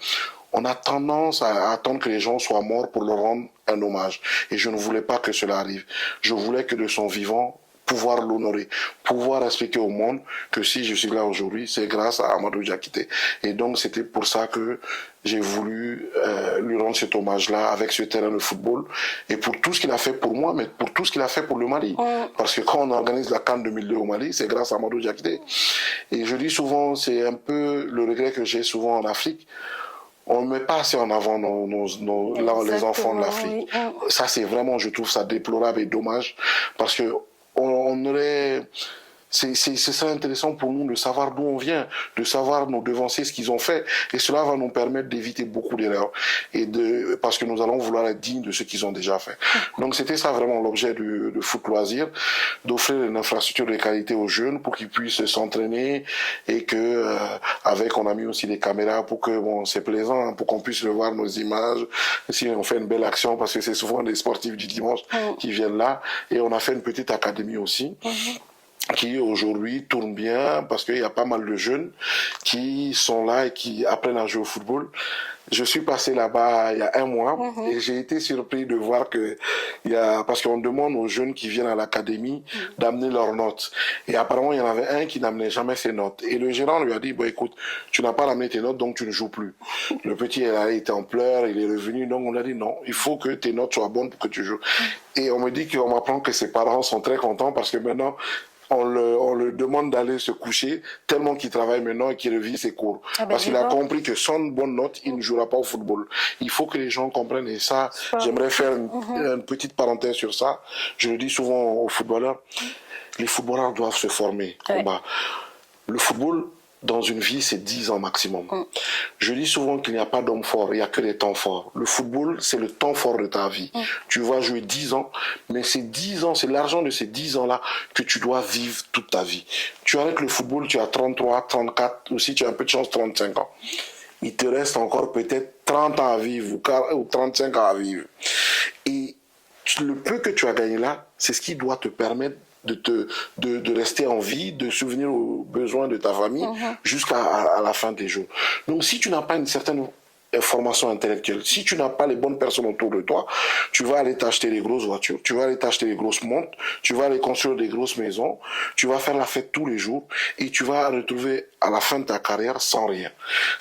on a tendance à attendre que les gens soient morts pour leur rendre un hommage. Et je ne voulais pas que cela arrive. Je voulais que de son vivant, pouvoir l'honorer, pouvoir expliquer au monde que si je suis là aujourd'hui, c'est grâce à Amadou Diakité. Et donc c'était pour ça que j'ai voulu lui rendre cet hommage-là avec ce terrain de football, et pour tout ce qu'il a fait pour moi, mais pour tout ce qu'il a fait pour le Mali. Parce que quand on organise la CAN 2002 au Mali, c'est grâce à Amadou Diakité. Et je dis souvent, c'est un peu le regret que j'ai souvent en Afrique, on ne met pas assez en avant les enfants de l'Afrique. Ça, c'est vraiment, je trouve ça déplorable et dommage, parce que on aurait... C'est ça intéressant pour nous de savoir d'où on vient, de savoir nos devanciers, ce qu'ils ont fait. Et cela va nous permettre d'éviter beaucoup d'erreurs. Parce que nous allons vouloir être dignes de ce qu'ils ont déjà fait. Donc c'était ça vraiment l'objet de Foot Loisirs, d'offrir une infrastructure de qualité aux jeunes pour qu'ils puissent s'entraîner, et que on a mis aussi des caméras pour que, bon, c'est plaisant, hein, pour qu'on puisse voir nos images. Si on fait une belle action, parce que c'est souvent des sportifs du dimanche qui viennent là. Et on a fait une petite académie aussi. Qui aujourd'hui tourne bien, parce qu'il y a pas mal de jeunes qui sont là et qui apprennent à jouer au football. Je suis passé là-bas il y a 1 mois et j'ai été surpris de voir que parce qu'on demande aux jeunes qui viennent à l'académie d'amener leurs notes. Et apparemment, il y en avait un qui n'amenait jamais ses notes. Et le gérant lui a dit, bon, écoute, tu n'as pas ramené tes notes, donc tu ne joues plus. Le petit, il a été en pleurs, il est revenu, donc on a dit, non, il faut que tes notes soient bonnes pour que tu joues. Et on me dit qu'on m'apprend que ses parents sont très contents, parce que maintenant, on le demande d'aller se coucher tellement qu'il travaille maintenant et qu'il revit ses cours. Parce qu'il a compris que sans bonne note, il ne jouera pas au football. Il faut que les gens comprennent, et ça, j'aimerais faire une petite parenthèse sur ça. Je le dis souvent aux footballeurs, les footballeurs doivent se former. Le football, dans une vie, c'est 10 ans maximum. Je dis souvent qu'il n'y a pas d'homme fort, il n'y a que des temps forts. Le football, c'est le temps fort de ta vie. Tu vas jouer 10 ans, mais ces 10 ans, c'est l'argent de ces 10 ans-là que tu dois vivre toute ta vie. Tu arrêtes le football, tu as 33, 34, ou si tu as un peu de chance, 35 ans. Il te reste encore peut-être 30 ans à vivre, ou 35 ans à vivre. Et le peu que tu as gagné là, c'est ce qui doit te permettre de rester en vie, de souvenir aux besoins de ta famille jusqu'à la fin des jours. Donc si tu n'as pas une certaine formation intellectuelle, si tu n'as pas les bonnes personnes autour de toi, tu vas aller t'acheter des grosses voitures, tu vas aller t'acheter des grosses montres, tu vas aller construire des grosses maisons, tu vas faire la fête tous les jours, et tu vas retrouver à la fin de ta carrière sans rien.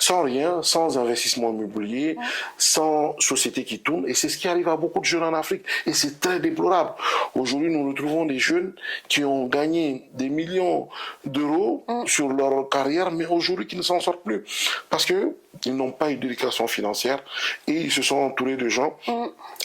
Sans rien, sans investissement immobilier, sans société qui tourne. Et c'est ce qui arrive à beaucoup de jeunes en Afrique. Et c'est très déplorable. Aujourd'hui, nous retrouvons des jeunes qui ont gagné des millions d'euros sur leur carrière, mais aujourd'hui qui ne s'en sortent plus. Parce que ils n'ont pas eu d'éducation situation financière et ils se sont entourés de gens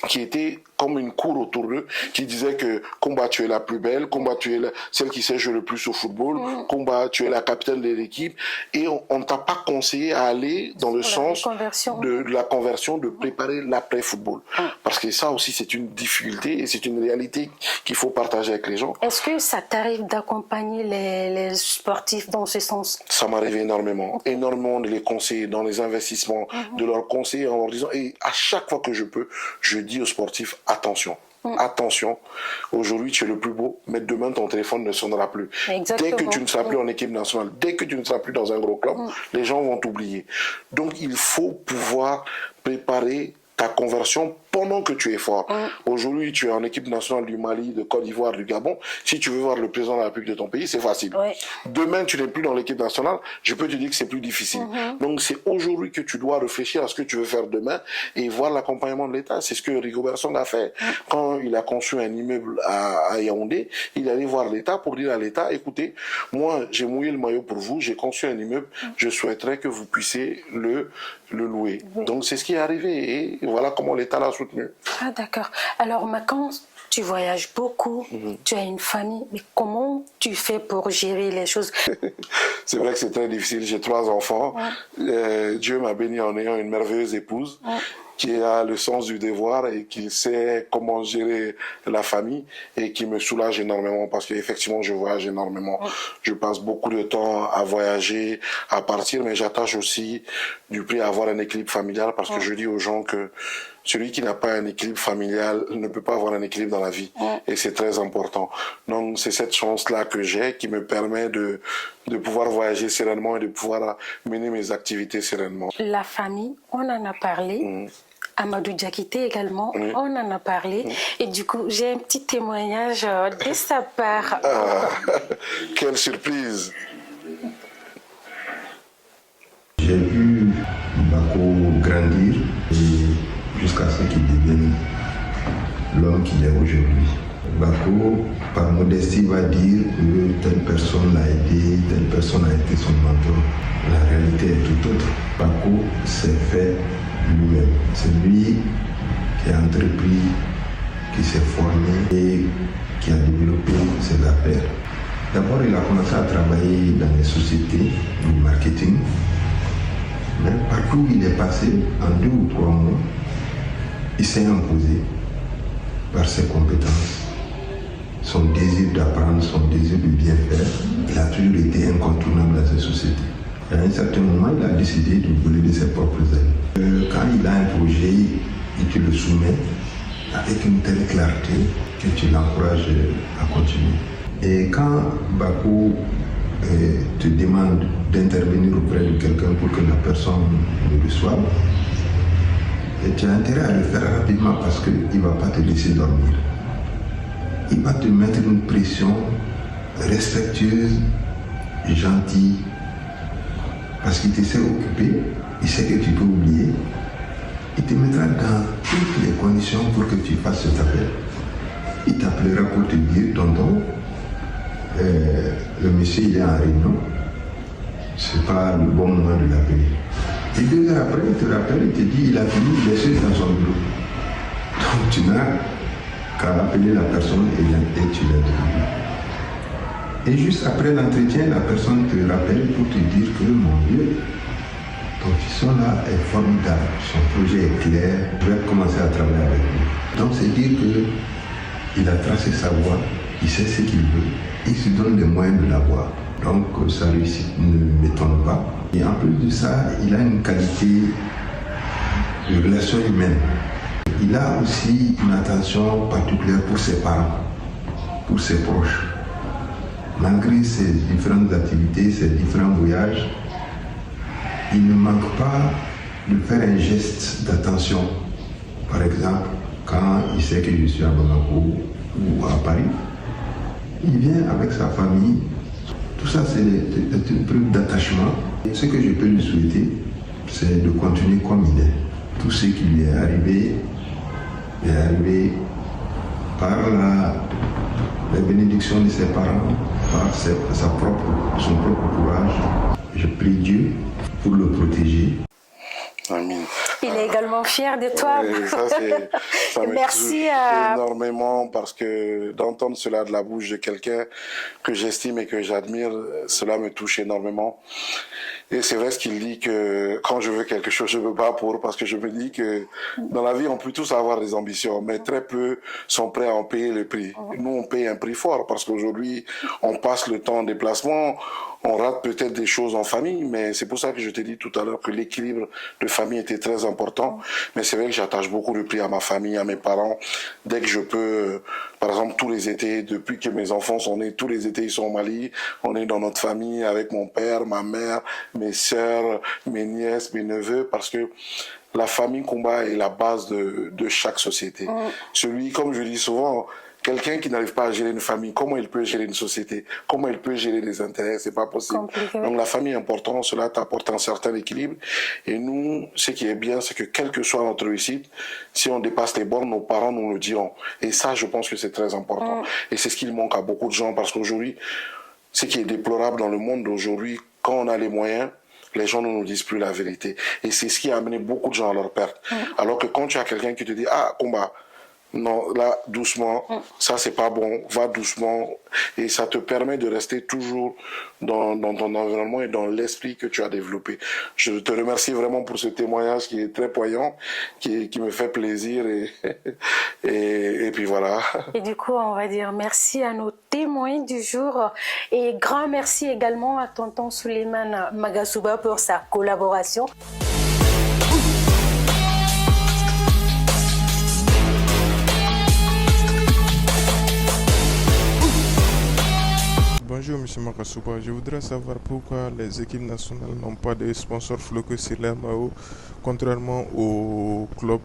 qui étaient comme une cour autour d'eux, qui disaient que Kumba, tu es la plus belle, Kumba, tu es celle qui sait jouer le plus au football, Kumba, tu es la capitaine de l'équipe, et on ne t'a pas conseillé à aller dans le sens de la conversion, de préparer l'après-football. Parce que ça aussi, c'est une difficulté et c'est une réalité qu'il faut partager avec les gens. Est-ce que ça t'arrive d'accompagner les sportifs dans ce sens? Ça m'arrive énormément de les conseiller dans les investissements, de leur conseiller en leur disant, et à chaque fois que je peux, je dis aux sportifs, attention, attention, aujourd'hui tu es le plus beau, mais demain ton téléphone ne sonnera plus. Exactement. Dès que tu ne seras plus en équipe nationale, dès que tu ne seras plus dans un gros club, les gens vont t'oublier. Donc il faut pouvoir préparer ta conversion pendant que tu es fort. Aujourd'hui, tu es en équipe nationale du Mali, de Côte d'Ivoire, du Gabon. Si tu veux voir le président de la République de ton pays, c'est facile. Demain, tu n'es plus dans l'équipe nationale, je peux te dire que c'est plus difficile. Donc, c'est aujourd'hui que tu dois réfléchir à ce que tu veux faire demain et voir l'accompagnement de l'État. C'est ce que Rigobert Song a fait. Quand il a conçu un immeuble à Yaoundé, il allait voir l'État pour dire à l'État, écoutez, moi, j'ai mouillé le maillot pour vous, j'ai conçu un immeuble, je souhaiterais que vous puissiez le louer. Donc, c'est ce qui est arrivé et voilà comment l'État l'a soutenu. Ah d'accord. Alors quand tu voyages beaucoup, tu as une famille, mais comment tu fais pour gérer les choses? C'est vrai que c'est très difficile. J'ai 3 enfants. Dieu m'a béni en ayant une merveilleuse épouse qui a le sens du devoir et qui sait comment gérer la famille et qui me soulage énormément parce qu'effectivement je voyage énormément. Je passe beaucoup de temps à voyager, à partir, mais j'attache aussi du prix à avoir un équilibre familial parce que je dis aux gens que celui qui n'a pas un équilibre familial ne peut pas avoir un équilibre dans la vie. Et c'est très important. Donc c'est cette chance-là que j'ai qui me permet de pouvoir voyager sereinement et de pouvoir mener mes activités sereinement. La famille, on en a parlé. Amadou Diakité également, on en a parlé. Et du coup, j'ai un petit témoignage de sa part. Quelle surprise! J'ai vu Bako grandir jusqu'à ce qu'il devienne l'homme qu'il est aujourd'hui. Bako, par modestie, va dire que telle personne l'a aidé, telle personne a été son mentor. La réalité est tout autre. Bako s'est fait lui-même. C'est lui qui a entrepris, qui s'est formé et qui a développé ses affaires. D'abord, il a commencé à travailler dans les sociétés du marketing. Mais partout où il est passé, en 2 ou 3 mois, il s'est imposé par ses compétences, son désir d'apprendre, son désir de bien faire. Il a toujours été incontournable dans ces sociétés. Et à un certain moment, il a décidé de voler de ses propres ailes. Quand il a un projet, il te le soumet avec une telle clarté que tu l'encourages à continuer. Et quand Bako te demande d'intervenir auprès de quelqu'un pour que la personne le reçoive, et tu as intérêt à le faire rapidement parce qu'il ne va pas te laisser dormir. Il va te mettre une pression respectueuse, gentille, parce qu'il te sait occuper, il sait que tu peux oublier. Il te mettra dans toutes les conditions pour que tu fasses cet appel. Il t'appellera pour te dire, tonton, le monsieur il est en réunion, c'est pas le bon moment de l'appeler. Et 2 heures après, il te rappelle, il te dit, il a fini, il est seul dans son bureau. Donc tu n'as qu'à appeler la personne et tu l'interviews. Et juste après l'entretien, la personne te rappelle pour te dire que, mon Dieu, ton fils là est formidable, son projet est clair, je vais commencer à travailler avec lui. Donc c'est dire qu'il a tracé sa voie, il sait ce qu'il veut, il se donne les moyens de l'avoir. Donc sa réussite ne m'étonne pas. Et en plus de ça, il a une qualité de relation humaine. Il a aussi une attention particulière pour ses parents, pour ses proches. Malgré ses différentes activités, ses différents voyages, il ne manque pas de faire un geste d'attention. Par exemple, quand il sait que je suis à Bamako ou à Paris, il vient avec sa famille. Tout ça, c'est une preuve d'attachement. Et ce que je peux lui souhaiter, c'est de continuer comme il est. Tout ce qui lui est arrivé par la bénédiction de ses parents, par son propre courage. Je prie Dieu pour le protéger. Amen. Il est également fier de toi. Et ça me Merci touche énormément parce que d'entendre cela de la bouche de quelqu'un que j'estime et que j'admire, cela me touche énormément. Et c'est vrai ce qu'il dit que quand je veux quelque chose, je me bats pour, parce que je me dis que dans la vie, on peut tous avoir des ambitions, mais très peu sont prêts à en payer le prix. Nous, on paye un prix fort parce qu'aujourd'hui, on passe le temps en déplacement, on rate peut-être des choses en famille, mais c'est pour ça que je t'ai dit tout à l'heure que l'équilibre de famille était très important. Mais c'est vrai que j'attache beaucoup de prix à ma famille, à mes parents. Dès que je peux, par exemple, tous les étés, depuis que mes enfants sont nés, tous les étés, ils sont au Mali. On est dans notre famille avec mon père, ma mère, mes sœurs, mes nièces, mes neveux, parce que la famille combat est la base de chaque société. Celui, comme je dis souvent, quelqu'un qui n'arrive pas à gérer une famille, comment il peut gérer une société? Comment il peut gérer des intérêts? C'est pas possible. Compliqué. Donc la famille est importante, cela t'apporte un certain équilibre. Et nous, ce qui est bien, c'est que quelle que soit notre réussite, si on dépasse les bornes, nos parents nous le diront. Et ça, je pense que c'est très important. Et c'est ce qu'il manque à beaucoup de gens, parce qu'aujourd'hui, ce qui est déplorable dans le monde d'aujourd'hui, quand on a les moyens, les gens ne nous disent plus la vérité. Et c'est ce qui a amené beaucoup de gens à leur perte. Alors que quand tu as quelqu'un qui te dit « Ah, combat, non, là, doucement, ça c'est pas bon, va doucement », et ça te permet de rester toujours dans ton environnement et dans l'esprit que tu as développé. Je te remercie vraiment pour ce témoignage qui est très poignant, qui me fait plaisir, et puis voilà. Et du coup, on va dire merci à nos témoins du jour et grand merci également à tonton Souleymane Magasuba pour sa collaboration. Bonjour M. Makasuba, je voudrais savoir pourquoi les équipes nationales n'ont pas de sponsors floqués sur leur maillot, contrairement aux clubs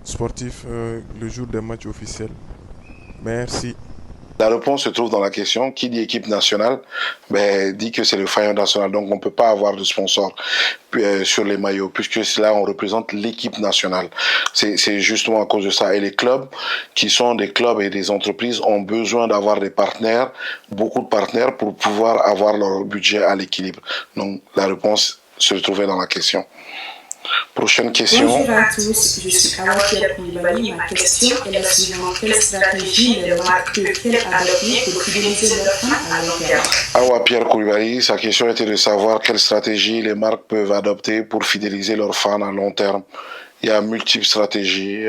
sportifs le jour des matchs officiels. Merci. La réponse se trouve dans la question. Qui dit équipe nationale dit que c'est le faillon national. Donc on ne peut pas avoir de sponsor sur les maillots, puisque là on représente l'équipe nationale. C'est justement à cause de ça. Et les clubs, qui sont des clubs et des entreprises, ont besoin d'avoir des partenaires, beaucoup de partenaires, pour pouvoir avoir leur budget à l'équilibre. Donc la réponse se trouvait dans la question. Prochaine question. Bonjour à tous, je suis Awa Pierre Koulibaly. Ma question est la suivante. Quelle stratégie les marques peuvent-elles adopter pour fidéliser leurs fans à long terme? Awa Pierre Koulibaly, sa question était de savoir quelle stratégie les marques peuvent adopter pour fidéliser leurs fans à long terme. Il y a multiples stratégies.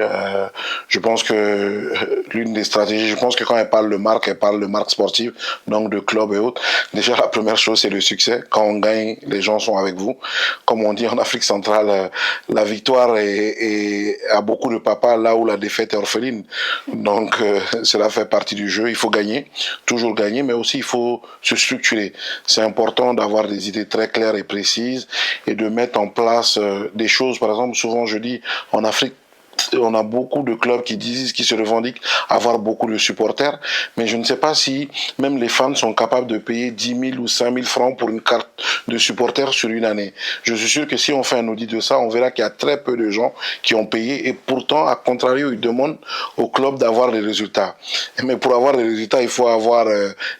Je pense que l'une des stratégies, je pense que quand elle parle de marque sportive, donc de club et autres. Déjà, la première chose, c'est le succès. Quand on gagne, les gens sont avec vous. Comme on dit en Afrique centrale, la victoire a beaucoup de papas là où la défaite est orpheline. Donc, cela fait partie du jeu. Il faut gagner, toujours gagner, mais aussi il faut se structurer. C'est important d'avoir des idées très claires et précises et de mettre en place des choses. Par exemple, souvent je dis, en Afrique, on a beaucoup de clubs qui se revendiquent avoir beaucoup de supporters, mais je ne sais pas si même les fans sont capables de payer 10 000 ou 5 000 francs pour une carte de supporter sur une année. Je suis sûr que si on fait un audit de ça, on verra qu'il y a très peu de gens qui ont payé, et pourtant, à contrario, ils demandent au club d'avoir les résultats. Mais pour avoir les résultats, il faut avoir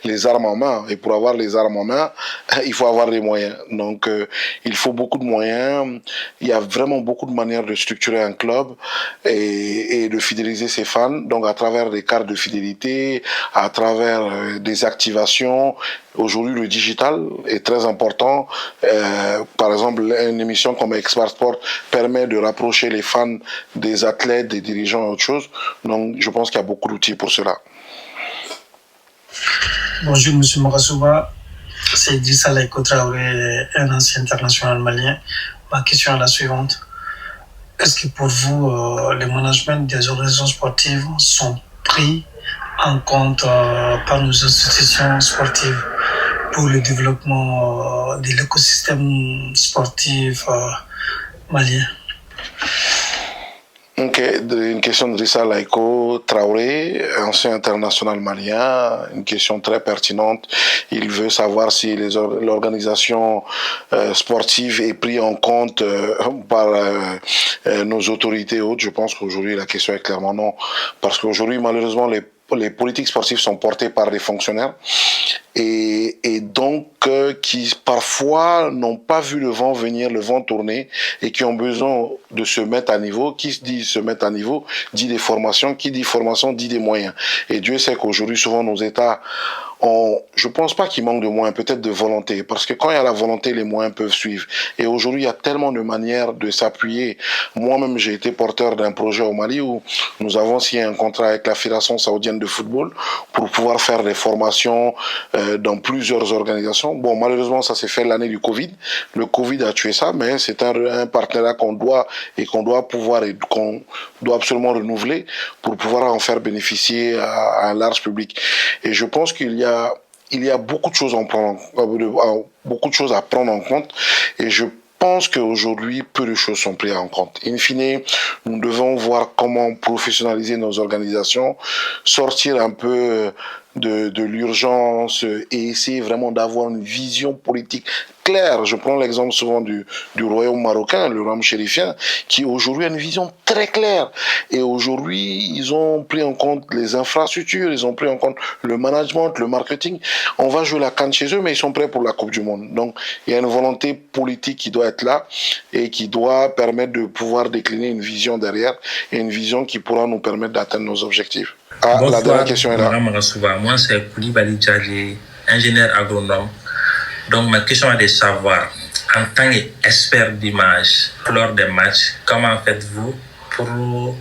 les armes en main, et pour avoir les armes en main, il faut avoir les moyens. Donc, il faut beaucoup de moyens. Il y a vraiment beaucoup de manières de structurer un club et de fidéliser ses fans, donc à travers des cartes de fidélité, à travers des activations. Aujourd'hui, le digital est très important. Par exemple, une émission comme Expert Sport permet de rapprocher les fans des athlètes, des dirigeants et autre chose. Donc, je pense qu'il y a beaucoup d'outils pour cela. Bonjour, M. Makasuba. C'est Idrissa Laïko Traoré, un ancien international malien. Ma question est la suivante. Est-ce que pour vous, le management des organisations sportives sont pris en compte par nos institutions sportives pour le développement de l'écosystème sportif malien? Ok, une question de Idrissa Laïko Traoré, ancien international malien, une question très pertinente. Il veut savoir si l'organisation sportive est prise en compte par nos autorités hautes. Je pense qu'aujourd'hui la question est clairement non, parce qu'aujourd'hui malheureusement les politiques sportives sont portées par des fonctionnaires et donc qui parfois n'ont pas vu le vent venir, le vent tourner, et qui ont besoin de se mettre à niveau. Qui dit se mettre à niveau, dit des formations. Qui dit formation, dit des moyens. Et Dieu sait qu'aujourd'hui, souvent, nos États je pense pas qu'il manque de moyens, peut-être de volonté, parce que quand il y a la volonté, les moyens peuvent suivre. Et aujourd'hui, il y a tellement de manières de s'appuyer. Moi-même, j'ai été porteur d'un projet au Mali où nous avons signé un contrat avec la Fédération saoudienne de football pour pouvoir faire des formations dans plusieurs organisations. Bon, malheureusement, ça s'est fait l'année du Covid. Le Covid a tué ça, mais c'est un partenariat qu'on doit pouvoir et qu'on doit absolument renouveler pour pouvoir en faire bénéficier à un large public. Et je pense qu'il y a beaucoup de choses à prendre en compte, et je pense qu'aujourd'hui, peu de choses sont prises en compte. In fine, nous devons voir comment professionnaliser nos organisations, sortir un peu de l'urgence et essayer vraiment d'avoir une vision politique claire. Je prends l'exemple souvent du royaume marocain, le royaume chérifien, qui aujourd'hui a une vision très claire. Et aujourd'hui, ils ont pris en compte les infrastructures, ils ont pris en compte le management, le marketing. On va jouer la CAN chez eux, mais ils sont prêts pour la Coupe du Monde. Donc, il y a une volonté politique qui doit être là et qui doit permettre de pouvoir décliner une vision derrière, et une vision qui pourra nous permettre d'atteindre nos objectifs. Bonsoir, la dernière question est là. Moi, c'est Koulibaly Djadji, ingénieur agronome. Donc, ma question est de savoir, en tant qu'expert d'image, lors des matchs, comment faites-vous pour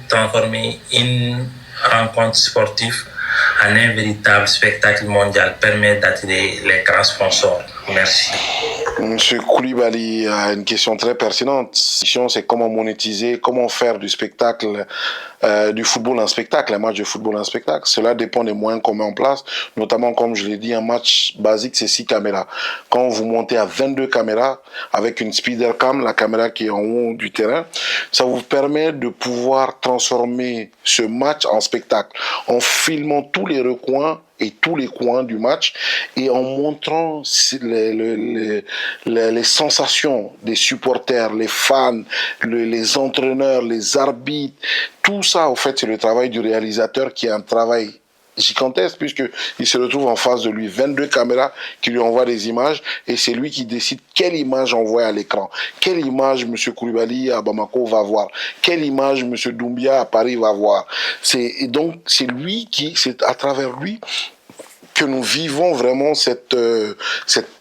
transformer une rencontre sportive en un véritable spectacle mondial, permet d'attirer les grands sponsors? Merci. Monsieur Koulibaly a une question très pertinente. La question, c'est comment monétiser, comment faire du spectacle, du football un spectacle, un match de football un spectacle. Cela dépend des moyens qu'on met en place. Notamment, comme je l'ai dit, un match basique, c'est 6 caméras. Quand vous montez à 22 caméras, avec une speeder cam, la caméra qui est en haut du terrain, ça vous permet de pouvoir transformer ce match en spectacle, en filmant tous les recoins et tous les coins du match, et en montrant les sensations des supporters, les fans, les entraîneurs, les arbitres. Tout ça, en fait, c'est le travail du réalisateur, qui est un travail gigantesque, puisqu'il se retrouve en face de lui 22 caméras qui lui envoient des images, et c'est lui qui décide quelle image envoyer à l'écran, quelle image M. Koulibaly à Bamako va voir, quelle image M. Doumbia à Paris va voir. Donc c'est lui c'est à travers lui que nous vivons vraiment cette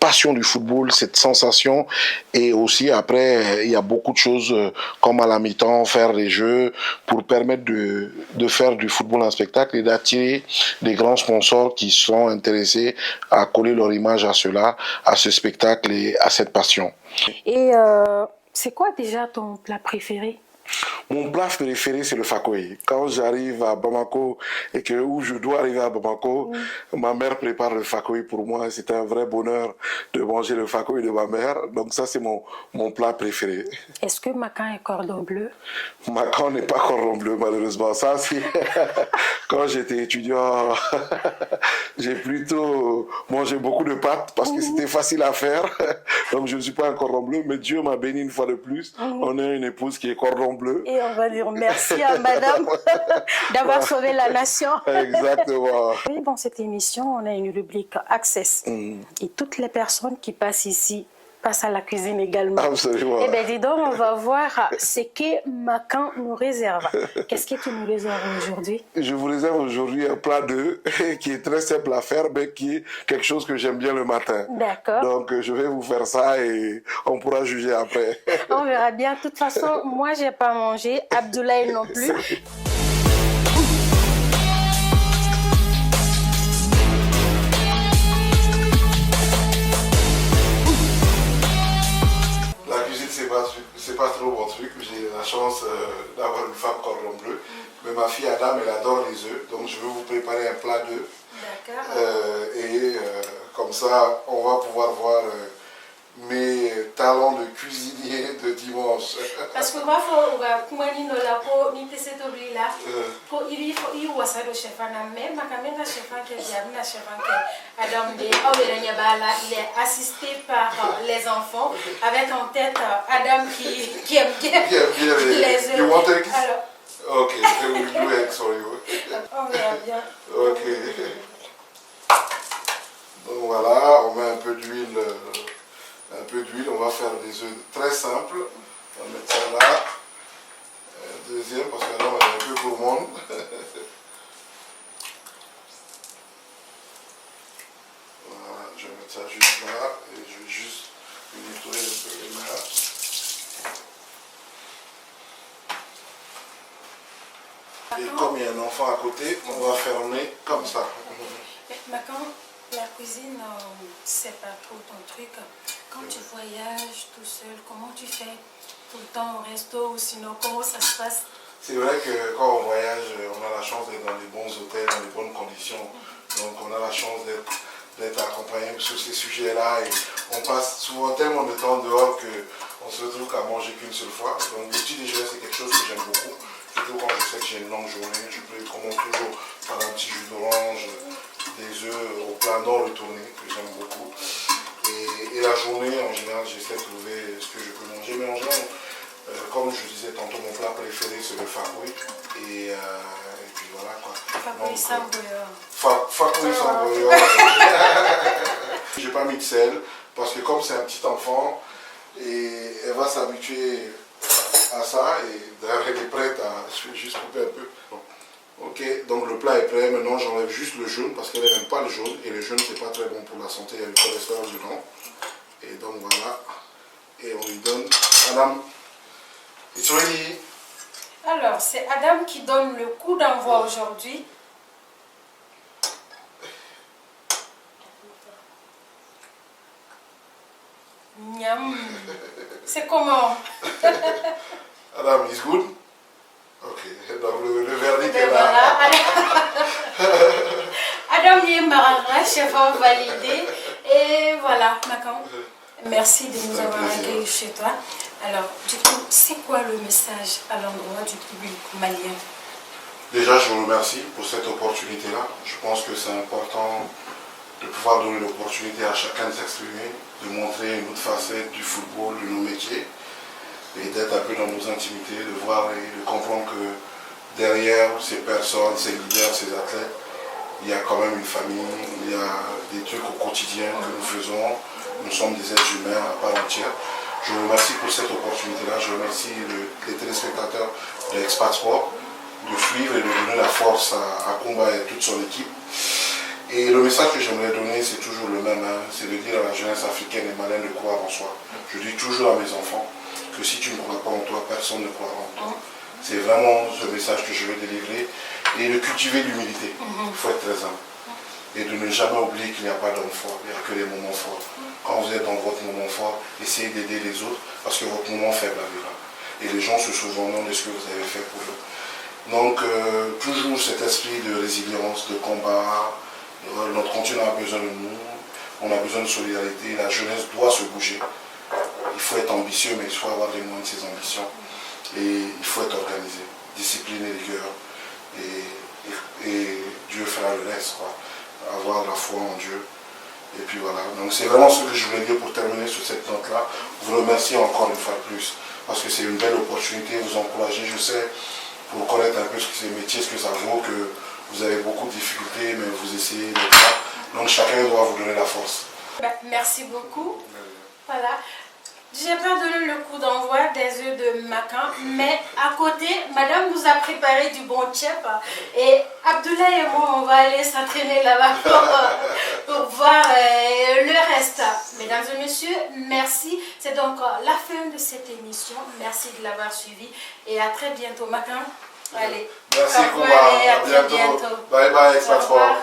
passion du football, cette sensation. Et aussi après, il y a beaucoup de choses comme à la mi-temps, faire des jeux pour permettre de faire du football un spectacle et d'attirer des grands sponsors qui sont intéressés à coller leur image à cela, à ce spectacle et à cette passion. Et c'est quoi déjà ton plat préféré? Mon plat préféré, c'est le fakoui. Quand j'arrive à Bamako et où je dois arriver à Bamako, ma mère prépare le fakoui pour moi. C'est un vrai bonheur de manger le fakoui de ma mère. Donc ça, c'est mon plat préféré. Est-ce que Makan est cordon bleu? Makan n'est pas cordon bleu, malheureusement. Ça, c'est... Quand j'étais étudiant, j'ai plutôt mangé beaucoup de pâtes parce que c'était facile à faire. Donc je ne suis pas un cordon bleu, mais Dieu m'a béni une fois de plus. On a une épouse qui est cordon bleu. Et on va dire merci à madame d'avoir sauvé la nation. Exactement. Oui, dans cette émission, on a une rubrique Access. Et toutes les personnes qui passent ici passent à la cuisine également. Absolument. Eh bien, dis donc, on va voir ce que Makan nous réserve. Qu'est-ce que tu nous réserves aujourd'hui? Je vous réserve aujourd'hui un plat d'œufs qui est très simple à faire, mais qui est quelque chose que j'aime bien le matin. D'accord. Donc, je vais vous faire ça et on pourra juger après. On verra bien. De toute façon, moi, je n'ai pas mangé. Abdoulaye non plus. La cuisine, c'est pas trop mon truc. J'ai la chance d'avoir une femme cordon bleu. Mais ma fille Adam, elle adore les œufs. Donc, je vais vous préparer un plat d'œufs. D'accord. Comme ça, on va pouvoir voir mes talents de cuisinier de dimanche. Parce que moi, il faut il est assisté par les enfants, avec en tête Adam qui aime bien les œufs. You want eggs? Alors, ok, je will do eggs for you. on verra bien. Ok. Donc voilà, on met un peu d'huile peu d'huile, on va faire des œufs très simples. On va mettre ça là. Deuxième, parce que là on est un peu gourmande. Voilà, je vais mettre ça juste là et je vais juste nettoyer un peu les mains. Et comme il y a un enfant à côté, on va fermer comme ça. Mais quand la cuisine, c'est pas trop ton truc, quand tu voyages tout seul, comment tu fais? Tout le temps au resto ou sinon, comment ça se passe? C'est vrai que quand on voyage, on a la chance d'être dans des bons hôtels, dans des bonnes conditions. Donc on a la chance d'être accompagné sur ces sujets-là. Et on passe souvent tellement de temps dehors qu'on se retrouve qu'à manger qu'une seule fois. Donc le petit déjeuner, c'est quelque chose que j'aime beaucoup. Surtout quand je sais que j'ai une longue journée, je peux commande toujours par un petit jus d'orange, des œufs au plein d'or retourné, que j'aime beaucoup. Et la journée, en général, j'essaie de trouver ce que je peux manger. Mais en général, comme je disais tantôt, mon plat préféré, c'est le fakoui. Et puis voilà quoi. Fakoui samboyeur. Fakoui samboyeur. J'ai pas mis de sel, parce que comme c'est un petit enfant, et elle va s'habituer à ça, et d'ailleurs elle est prête à... Je vais juste couper un peu. Bon. Ok, donc le plat est prêt. Maintenant j'enlève juste le jaune parce qu'elle n'aime pas le jaune. Et le jaune c'est pas très bon pour la santé, il y a du cholestérol dedans. Et donc voilà. Et on lui donne. Madame, it's ready. Alors, c'est Adam qui donne le coup d'envoi aujourd'hui. Miam. C'est comment? Adam, is good? Ok, donc le verdict est là. Adam Yembarara, chef validé. Et voilà, Macan. Merci de nous avoir accueillis chez toi. Alors, du coup, c'est quoi le message à l'endroit du public malien? Déjà, je vous remercie pour cette opportunité-là. Je pense que c'est important de pouvoir donner l'opportunité à chacun de s'exprimer, de montrer une autre facette du football, de nos métiers, et d'être un peu dans nos intimités, de voir et de comprendre que derrière ces personnes, ces leaders, ces athlètes, il y a quand même une famille, il y a des trucs au quotidien que nous faisons. Nous sommes des êtres humains à part entière. Je vous remercie pour cette opportunité-là. Je remercie les téléspectateurs de Expat Sport de suivre et de donner la force à Kumba et à toute son équipe. Et le message que j'aimerais donner, c'est toujours le même. Hein. C'est de dire à la jeunesse africaine et malienne de croire en soi. Je dis toujours à mes enfants que si tu ne crois pas en toi, personne ne croira en toi. C'est vraiment ce message que je veux délivrer. Et de cultiver l'humilité. Il faut être très humble. Et de ne jamais oublier qu'il n'y a pas d'homme fort, il n'y a que les moments forts. Quand vous êtes dans votre moment fort, essayez d'aider les autres parce que votre moment faible arrivera. Et les gens se souviendront de ce que vous avez fait pour eux. Donc, toujours cet esprit de résilience, de combat. Notre continent a besoin de nous, on a besoin de solidarité. La jeunesse doit se bouger. Il faut être ambitieux, mais il faut avoir les moyens de ses ambitions. Et il faut être organisé, discipliné, rigueur. Et Dieu fera le reste, quoi. Avoir la foi en Dieu. Et puis voilà. Donc c'est vraiment ce que je voulais dire pour terminer sur cette note-là. Vous remercier encore une fois de plus. Parce que c'est une belle opportunité, vous encourager, je sais, pour connaître un peu ce que c'est métier, ce que ça vaut, que vous avez beaucoup de difficultés, mais vous essayez d'être là. Donc chacun doit vous donner la force. Merci beaucoup. Voilà. J'ai pas donné le coup d'envoi des œufs de Macan, mais à côté, madame nous a préparé du bon chef. Et Abdoulaye et moi, on va aller s'entraîner là-bas pour voir le reste. Mesdames et messieurs, merci. C'est donc la fin de cette émission. Merci de l'avoir suivi. Et à très bientôt, Macan. Allez. Merci, Kumba. À très bientôt. Bye bye, Expat Sport.